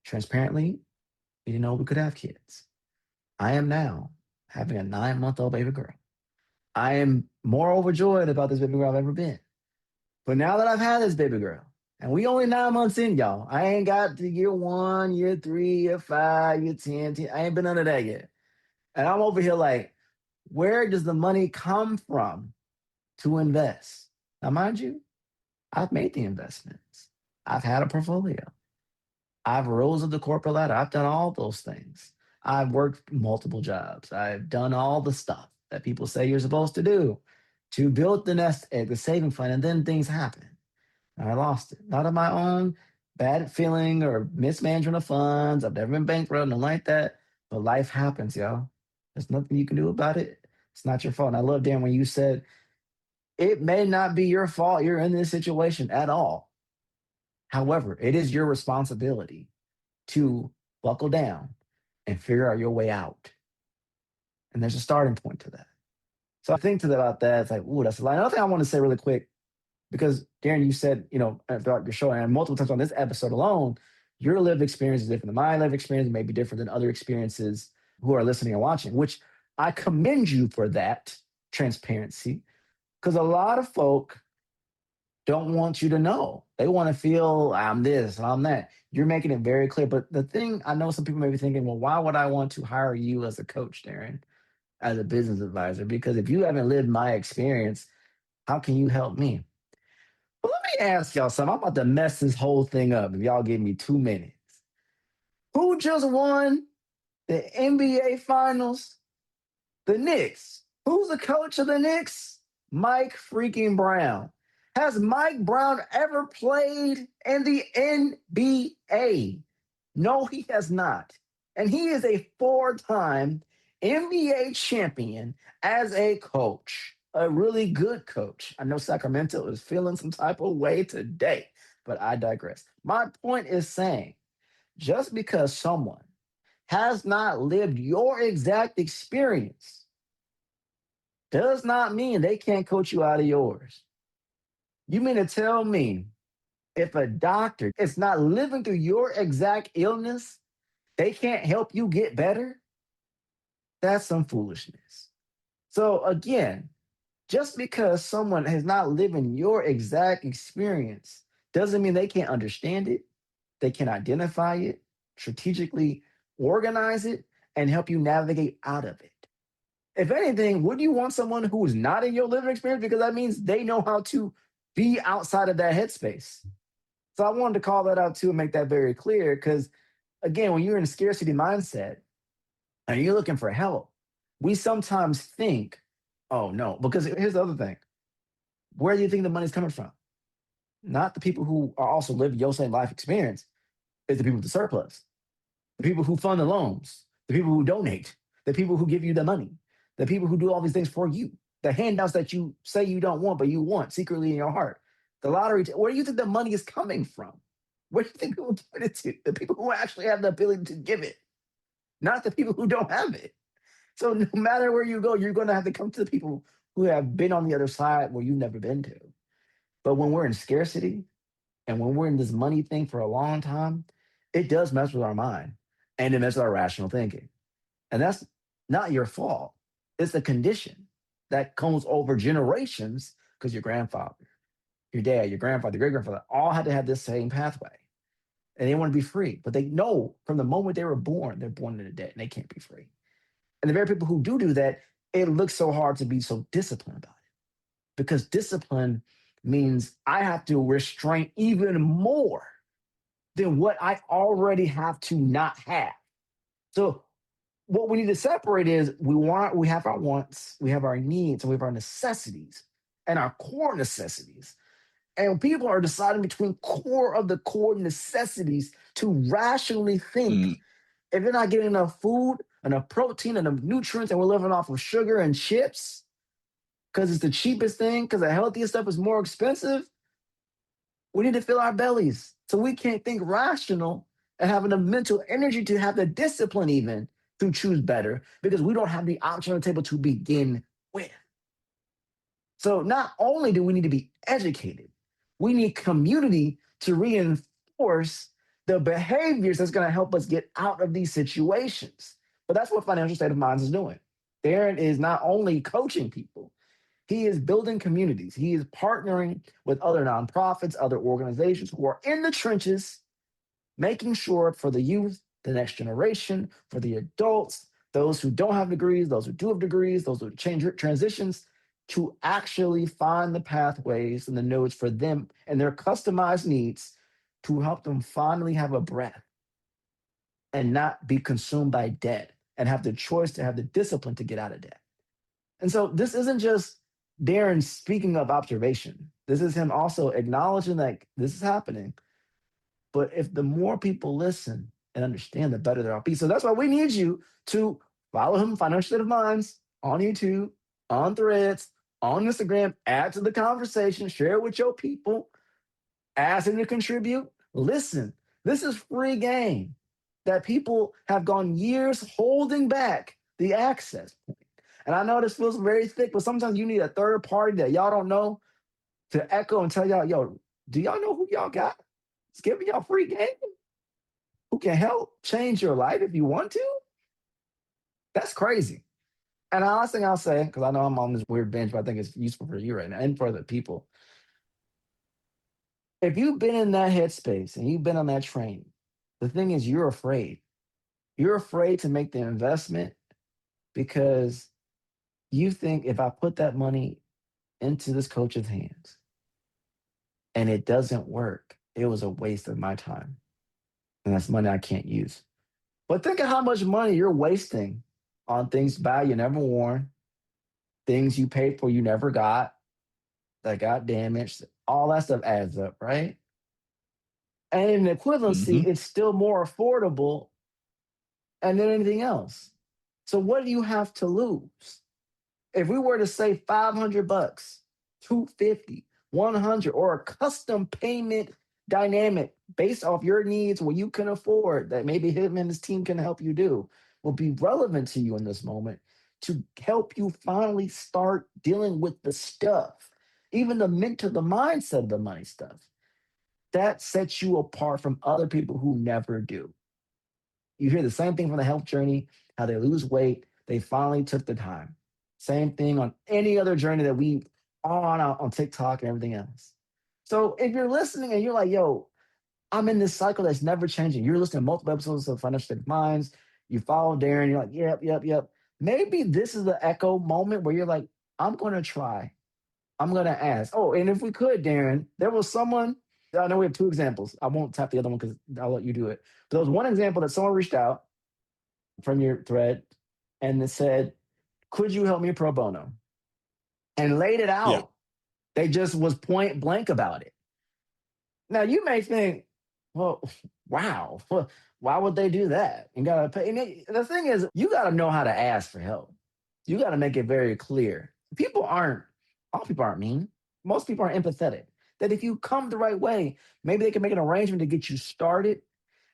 Transparently, we didn't know we could have kids. I am now having a 9-month-old baby girl. I am more overjoyed about this baby girl I've ever been. But now that I've had this baby girl, and we only 9 months in, y'all, I ain't got to year 1, year 3, year 5, year 10. I ain't been under that yet. And I'm over here like, where does the money come from to invest? Now, mind you, I've made the investments. I've had a portfolio. I've rose up the corporate ladder. I've done all those things. I've worked multiple jobs. I've done all the stuff that people say you're supposed to do to build the nest egg, the saving fund, and then things happen. And I lost it. Not of my own bad feeling or mismanagement of funds. I've never been bankrupt, nothing like that. But life happens, y'all. There's nothing you can do about it. It's not your fault. And I love, Dan, when you said it may not be your fault you're in this situation at all. However, it is your responsibility to buckle down and figure out your way out. And there's a starting point to that. So I think about that. It's like, ooh, that's a lot. Another thing I want to say really quick, because Darrin, you said, about your show and multiple times on this episode alone, your lived experience is different than my lived experience, may be different than other experiences who are listening and watching, which I commend you for that transparency, because a lot of folk don't want you to know. They want to feel I'm this and I'm that. You're making it very clear. But the thing, I know some people may be thinking, well, why would I want to hire you as a coach, Darrin, as a business advisor? Because if you haven't lived my experience, how can you help me? Well, let me ask y'all something. I'm about to mess this whole thing up if y'all give me 2 minutes. Who just won the NBA Finals? The Knicks. Who's the coach of the Knicks? Mike freaking Brown. Has Mike Brown ever played in the NBA? No, he has not. And he is a 4-time NBA champion as a coach, a really good coach. I know Sacramento is feeling some type of way today, but I digress. My point is saying, just because someone has not lived your exact experience does not mean they can't coach you out of yours. You mean to tell me if a doctor is not living through your exact illness, they can't help you get better? That's some foolishness. So again, just because someone has not lived in your exact experience doesn't mean they can't understand it, they can identify it, strategically organize it, and help you navigate out of it. If anything, would you want someone who is not in your living experience? Because that means they know how to be outside of that headspace. So I wanted to call that out too and make that very clear. Because again, when you're in a scarcity mindset and you're looking for help, we sometimes think, oh no, because here's the other thing. Where do you think the money's coming from? Not the people who are also living your same life experience. It's the people with the surplus, the people who fund the loans, the people who donate, the people who give you the money, the people who do all these things for you, the handouts that you say you don't want, but you want secretly in your heart, the lottery. Where do you think the money is coming from? Where do you think people put it to? The people who actually have the ability to give it, not the people who don't have it. So no matter where you go, you're going to have to come to the people who have been on the other side where you've never been to. But when we're in scarcity and when we're in this money thing for a long time, it does mess with our mind and it messes with our rational thinking. And that's not your fault. It's a condition that comes over generations because your grandfather, your dad, your grandfather, your great grandfather all had to have this same pathway. And they want to be free. But they know from the moment they were born, they're born into debt and they can't be free. And the very people who do that, it looks so hard to be so disciplined about it. Because discipline means I have to restrain even more than what I already have to not have. So what we need to separate is we have our wants, we have our needs, and we have our necessities and our core necessities. And people are deciding between core of the core necessities to rationally think if you're not getting enough food, enough protein, enough nutrients, and we're living off of sugar and chips because it's the cheapest thing, because the healthiest stuff is more expensive, we need to fill our bellies. So we can't think rational and having the mental energy to have the discipline even to choose better because we don't have the option on the table to begin with. So not only do we need to be educated, we need community to reinforce the behaviors that's going to help us get out of these situations. But that's what Financial State of Minds is doing. Darren is not only coaching people, he is building communities. He is partnering with other nonprofits, other organizations who are in the trenches, making sure for the youth, the next generation, for the adults, those who don't have degrees, those who do have degrees, those who change transitions, to actually find the pathways and the nodes for them and their customized needs to help them finally have a breath and not be consumed by debt and have the choice to have the discipline to get out of debt. And so this isn't just Darren speaking of observation. This is him also acknowledging that this is happening. But if the more people listen and understand, the better they'll be. So that's why we need you to follow him, Financial State of Minds, on YouTube, on Threads, on Instagram, add to the conversation, share it with your people, ask them to contribute. Listen, this is free game that people have gone years holding back the access point. And I know this feels very thick, but sometimes you need a third party that y'all don't know to echo and tell y'all, yo, do y'all know who y'all got? It's giving y'all free game who can help change your life if you want to. That's crazy. And the last thing I'll say, because I know I'm on this weird bench, but I think it's useful for you right now and for the people. If you've been in that headspace and you've been on that train, the thing is you're afraid. You're afraid to make the investment because you think if I put that money into this coach's hands and it doesn't work, it was a waste of my time. And that's money I can't use. But think of how much money you're wasting on things you never worn, things you paid for you never got, that got damaged. All that stuff adds up, right? And in equivalency, it's still more affordable than anything else. So what do you have to lose? If we were to say 500 bucks, 250, 100, or a custom payment dynamic based off your needs, what you can afford, that maybe him and his team can help you do, will be relevant to you in this moment to help you finally start dealing with the stuff, even the mental, the mindset of the money stuff. That sets you apart from other people who never do. You hear the same thing from the health journey, how they lose weight, they finally took the time. Same thing on any other journey that we on TikTok and everything else. So if you're listening and you're like, yo, I'm in this cycle that's never changing. You're listening to multiple episodes of Financial State of Minds. You follow Darren. You're like, yep. Maybe this is the echo moment where you're like, I'm going to try. I'm going to ask. Oh, and if we could, Darren, there was someone, I know we have two examples. I won't tap the other one because I'll let you do it. But there was one example that someone reached out from your thread and it said, could you help me pro bono? And laid it out. Yeah. They just was point blank about it. Now you may think, well, wow, why would they do that? You gotta pay. And the thing is, you gotta know how to ask for help. You gotta make it very clear. All people aren't mean. Most people are empathetic. That if you come the right way, maybe they can make an arrangement to get you started.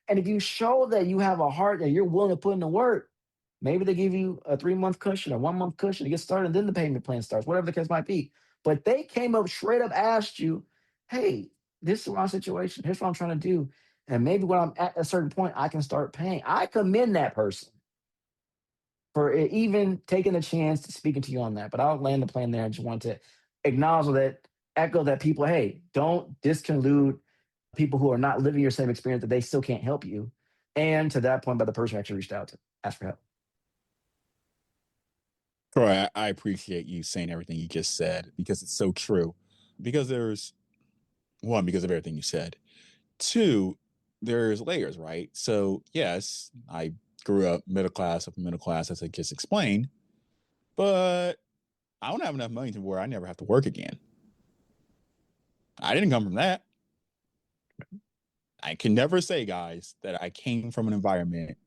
And if you show that you have a heart that you're willing to put in the work, maybe they give you a 3-month cushion, a 1-month cushion to get started, and then the payment plan starts, whatever the case might be. But they came up straight up, asked you, hey, this is my situation. Here's what I'm trying to do. And maybe when I'm at a certain point, I can start paying. I commend that person for even taking a chance to speaking to you on that. But I'll land the plane there. I just wanted to acknowledge that, echo that people, hey, don't discollude people who are not living your same experience, that they still can't help you. And to that point, by the person who actually reached out to ask for help. Troy, I appreciate you saying everything you just said because it's so true. Because there's one, because of everything you said. Two, there's layers, right? So yes, I grew up middle class, upper middle class, as I just explained, but I don't have enough money to where I never have to work again. I didn't come from that. I can never say, guys, that I came from an environment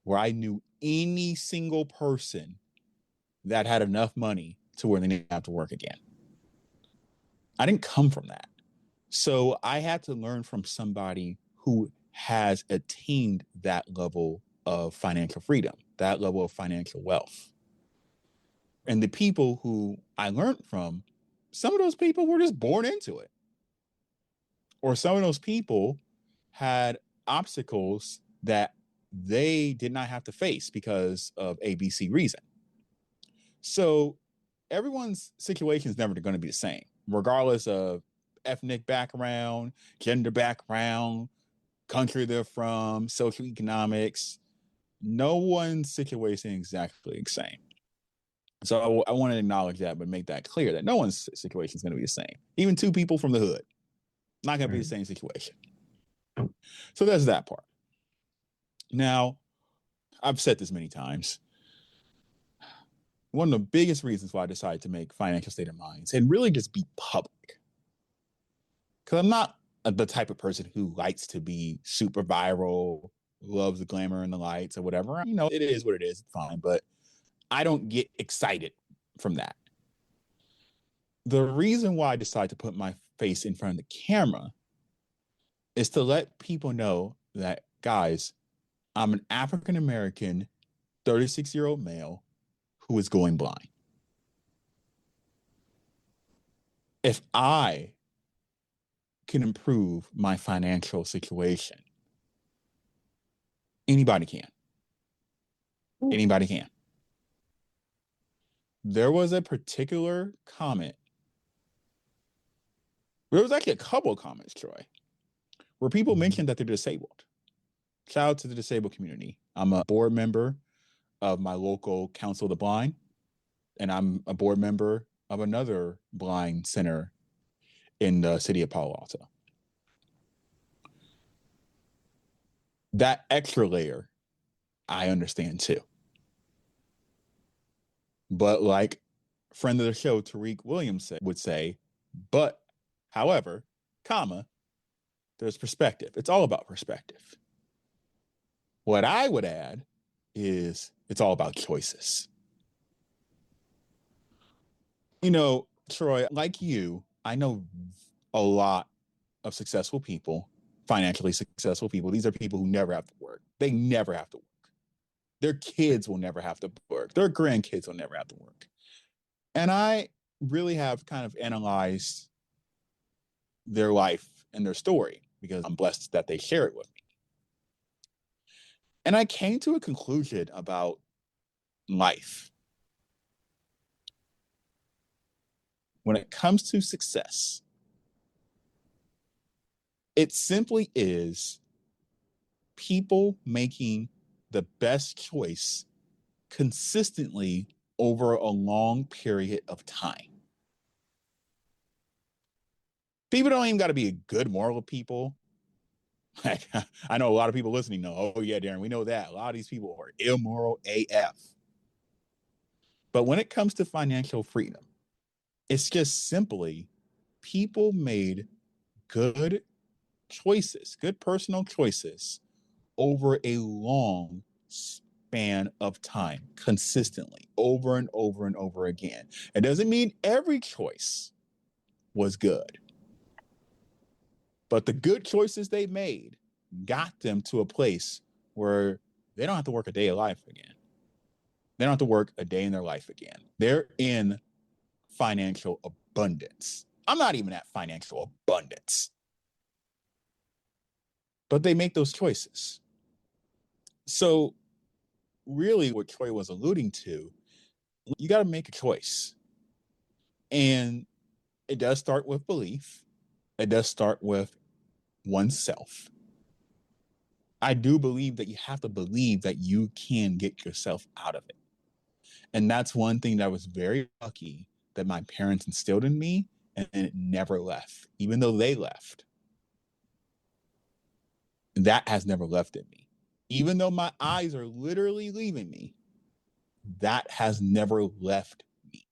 where I knew any single person that had enough money to where they didn't have to work again. I didn't come from that. So I had to learn from somebody who has attained that level of financial freedom, that level of financial wealth. And the people who I learned from, some of those people were just born into it. Or some of those people had obstacles that they did not have to face because of ABC reason. So everyone's situation is never going to be the same, regardless of ethnic background, gender background, country they're from, socioeconomics. No one's situation is exactly the same. So I want to acknowledge that, but make that clear that no one's situation is going to be the same. Even two people from the hood, not going to be the same situation. So there's that part. Now, I've said this many times. One of the biggest reasons why I decided to make Financial State of Mind and really just be public, because I'm not the type of person who likes to be super viral, loves the glamour and the lights or whatever. You know, it is what it is. It's fine. But I don't get excited from that. The reason why I decided to put my face in front of the camera is to let people know that, guys, I'm an African-American, 36-year-old male who is going blind. If I can improve my financial situation, anybody can. Anybody can. There was a particular comment. There was actually a couple of comments, Troy, where people mentioned that they're disabled. Shout out to the disabled community. I'm a board member of my local Council of the Blind, and I'm a board member of another blind center in the city of Palo Alto. That extra layer, I understand too. But like friend of the show, Tariq Williams would say, but however, comma, there's perspective. It's all about perspective. What I would add is it's all about choices. You know, Troy, like you, I know a lot of successful people, financially successful people. These are people who never have to work. They never have to work. Their kids will never have to work. Their grandkids will never have to work. And I really have kind of analyzed their life and their story because I'm blessed that they share it with me. And I came to a conclusion about life. When it comes to success, it simply is people making the best choice consistently over a long period of time. People don't even got to be good moral people. I know a lot of people listening know, oh yeah, Darrin, we know that. A lot of these people are immoral AF. But when it comes to financial freedom, it's just simply people made good choices, good personal choices over a long span of time, consistently, over and over and over again. It doesn't mean every choice was good, but the good choices they made got them to a place where they don't have to work a day of life again. They don't have to work a day in their life again. They're in financial abundance. I'm not even at financial abundance, but they make those choices. So really what Troy was alluding to, you got to make a choice. And it does start with belief. It does start with oneself. I do believe that you have to believe that you can get yourself out of it. And that's one thing that I was very lucky that my parents instilled in me, and it never left. Even though they left, that has never left in me. Even though my eyes are literally leaving me, that has never left me.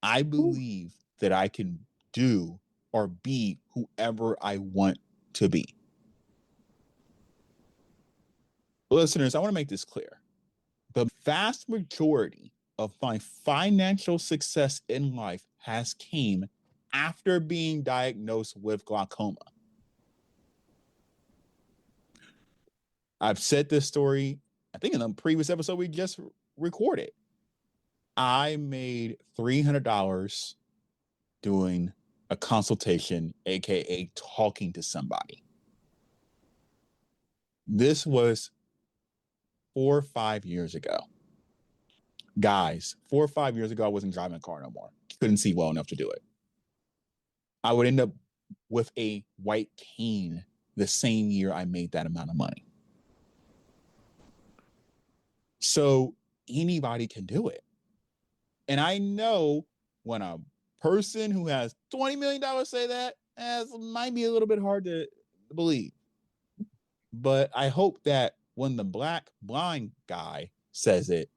I believe that I can do or be whoever I want to be. Listeners, I want to make this clear. The vast majority of my financial success in life has came after being diagnosed with glaucoma. I've said this story, I think in the previous episode we just recorded. I made $300 doing a consultation, aka talking to somebody. This was 4 or 5 years ago. Guys, 4 or 5 years ago, I wasn't driving a car no more. Couldn't see well enough to do it. I would end up with a white cane the same year I made that amount of money. So anybody can do it. And I know when a person who has $20 million say that, it might be a little bit hard to believe. But I hope that when the black blind guy says it,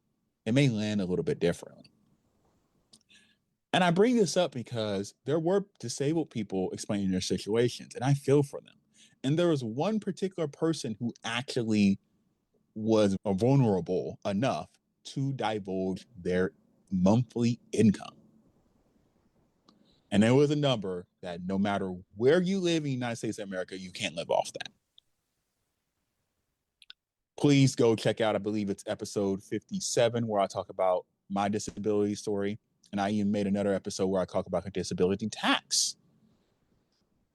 it may land a little bit differently. And I bring this up because there were disabled people explaining their situations, and I feel for them. And there was one particular person who actually was vulnerable enough to divulge their monthly income. And there was a number that no matter where you live in the United States of America, you can't live off that. Please go check out, I believe it's episode 57, where I talk about my disability story. And I even made another episode where I talk about a disability tax.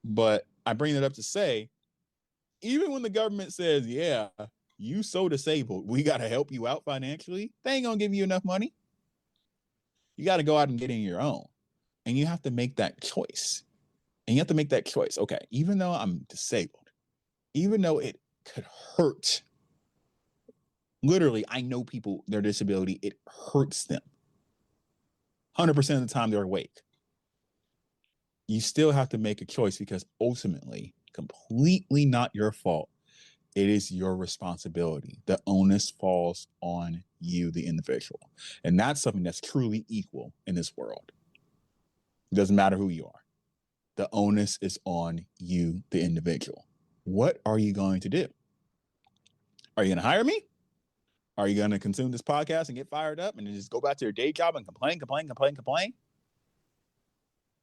But I bring it up to say, even when the government says, yeah, you so disabled, we got to help you out financially, they ain't going to give you enough money. You got to go out and get in your own. And you have to make that choice. And you have to make that choice. Okay, even though I'm disabled, even though it could hurt, literally, I know people, their disability, it hurts them. 100% of the time they're awake. You still have to make a choice because ultimately, completely not your fault. It is your responsibility. The onus falls on you, the individual. And that's something that's truly equal in this world. It doesn't matter who you are. The onus is on you, the individual. What are you going to do? Are you going to hire me? Are you going to consume this podcast and get fired up and just go back to your day job and complain?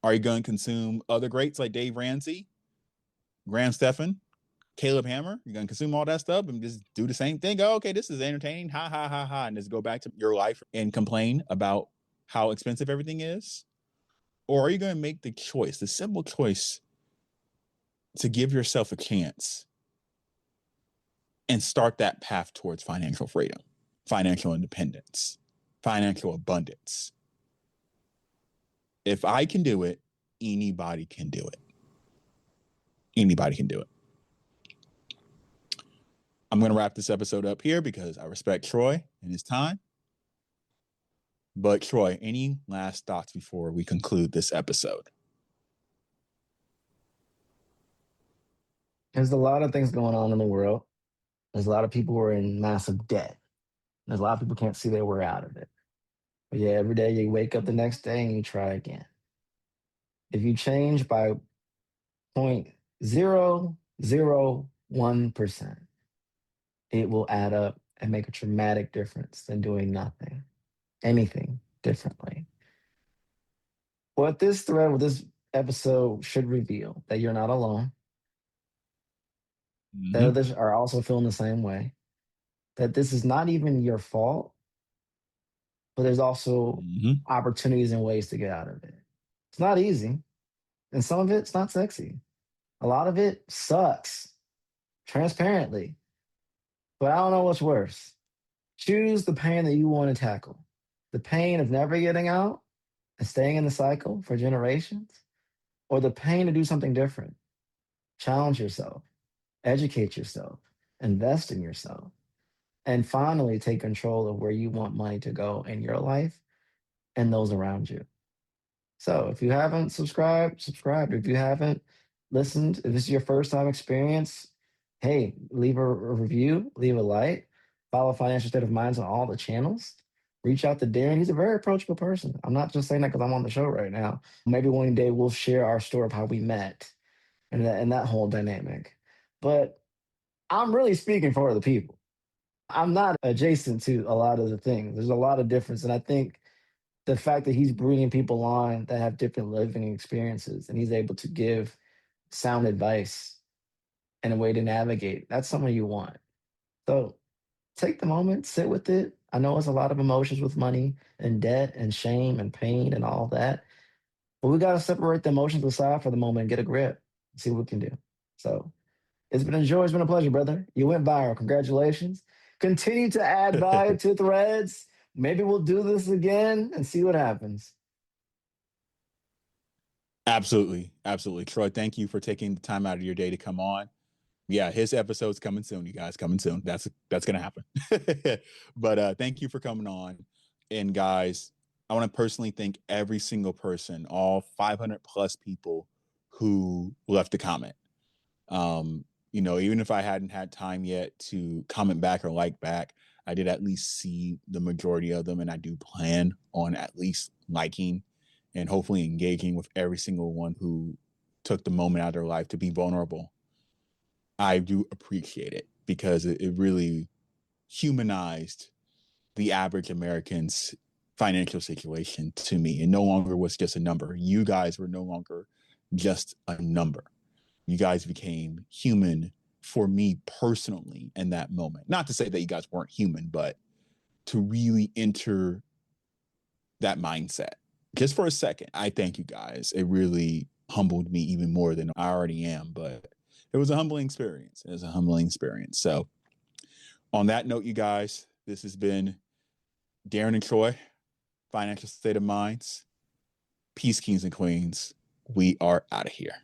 Are you going to consume other greats like Dave Ramsey, Graham Stephan, Caleb Hammer? You're going to consume all that stuff and just do the same thing? Oh, okay, this is entertaining. Ha, ha, ha, ha. And just go back to your life and complain about how expensive everything is? Or are you going to make the choice, the simple choice, to give yourself a chance and start that path towards financial freedom, financial independence, financial abundance? If I can do it, anybody can do it. Anybody can do it. I'm going to wrap this episode up here because I respect Troy and his time. But Troy, any last thoughts before we conclude this episode? There's a lot of things going on in the world. There's a lot of people who are in massive debt. There's a lot of people can't see their way out of it. But yeah, every day you wake up the next day and you try again. If you change by 0.001%, it will add up and make a dramatic difference than doing nothing, anything differently. What this thread with this episode should reveal that you're not alone, that others are also feeling the same way, that this is not even your fault, but there's also opportunities and ways to get out of it. It's not easy, and some of it's not sexy. A lot of it sucks, transparently. But I don't know what's worse. Choose the pain that you want to tackle. The pain of never getting out and staying in the cycle for generations, or the pain to do something different. Challenge yourself, educate yourself, invest in yourself, and finally take control of where you want money to go in your life and those around you. So if you haven't subscribed, subscribe. If you haven't listened, if this is your first time experience, hey, leave a review, leave a like, follow Financial State of Minds on all the channels. Reach out to Darrin. He's a very approachable person. I'm not just saying that because I'm on the show right now. Maybe one day we'll share our story of how we met and that whole dynamic. But I'm really speaking for the people. I'm not adjacent to a lot of the things. There's a lot of difference. And I think the fact that he's bringing people on that have different living experiences and he's able to give sound advice and a way to navigate, that's something you want. So take the moment, sit with it. I know it's a lot of emotions with money and debt and shame and pain and all that, but we got to separate the emotions aside for the moment and get a grip, see what we can do. So it's been a joy. It's been a pleasure, brother. You went viral. Congratulations. Continue to add value to threads. Maybe we'll do this again and see what happens. Absolutely. Absolutely. Troy, thank you for taking the time out of your day to come on. Yeah, his episode's coming soon, you guys. Coming soon. That's gonna happen. But thank you for coming on. And guys, I want to personally thank every single person, all 500 plus people who left a comment. Even if I hadn't had time yet to comment back or like back, I did at least see the majority of them, and I do plan on at least liking and hopefully engaging with every single one who took the moment out of their life to be vulnerable. I do appreciate it because it really humanized the average American's financial situation to me. It no longer was just a number. You guys were no longer just a number. You guys became human for me personally in that moment. Not to say that you guys weren't human, but to really enter that mindset just for a second. I thank you guys. It really humbled me even more than I already am, but it was a humbling experience. It was a humbling experience. So, on that note, you guys, this has been Darrin and Troy, Financial State of Minds. Peace, kings and queens. We are out of here.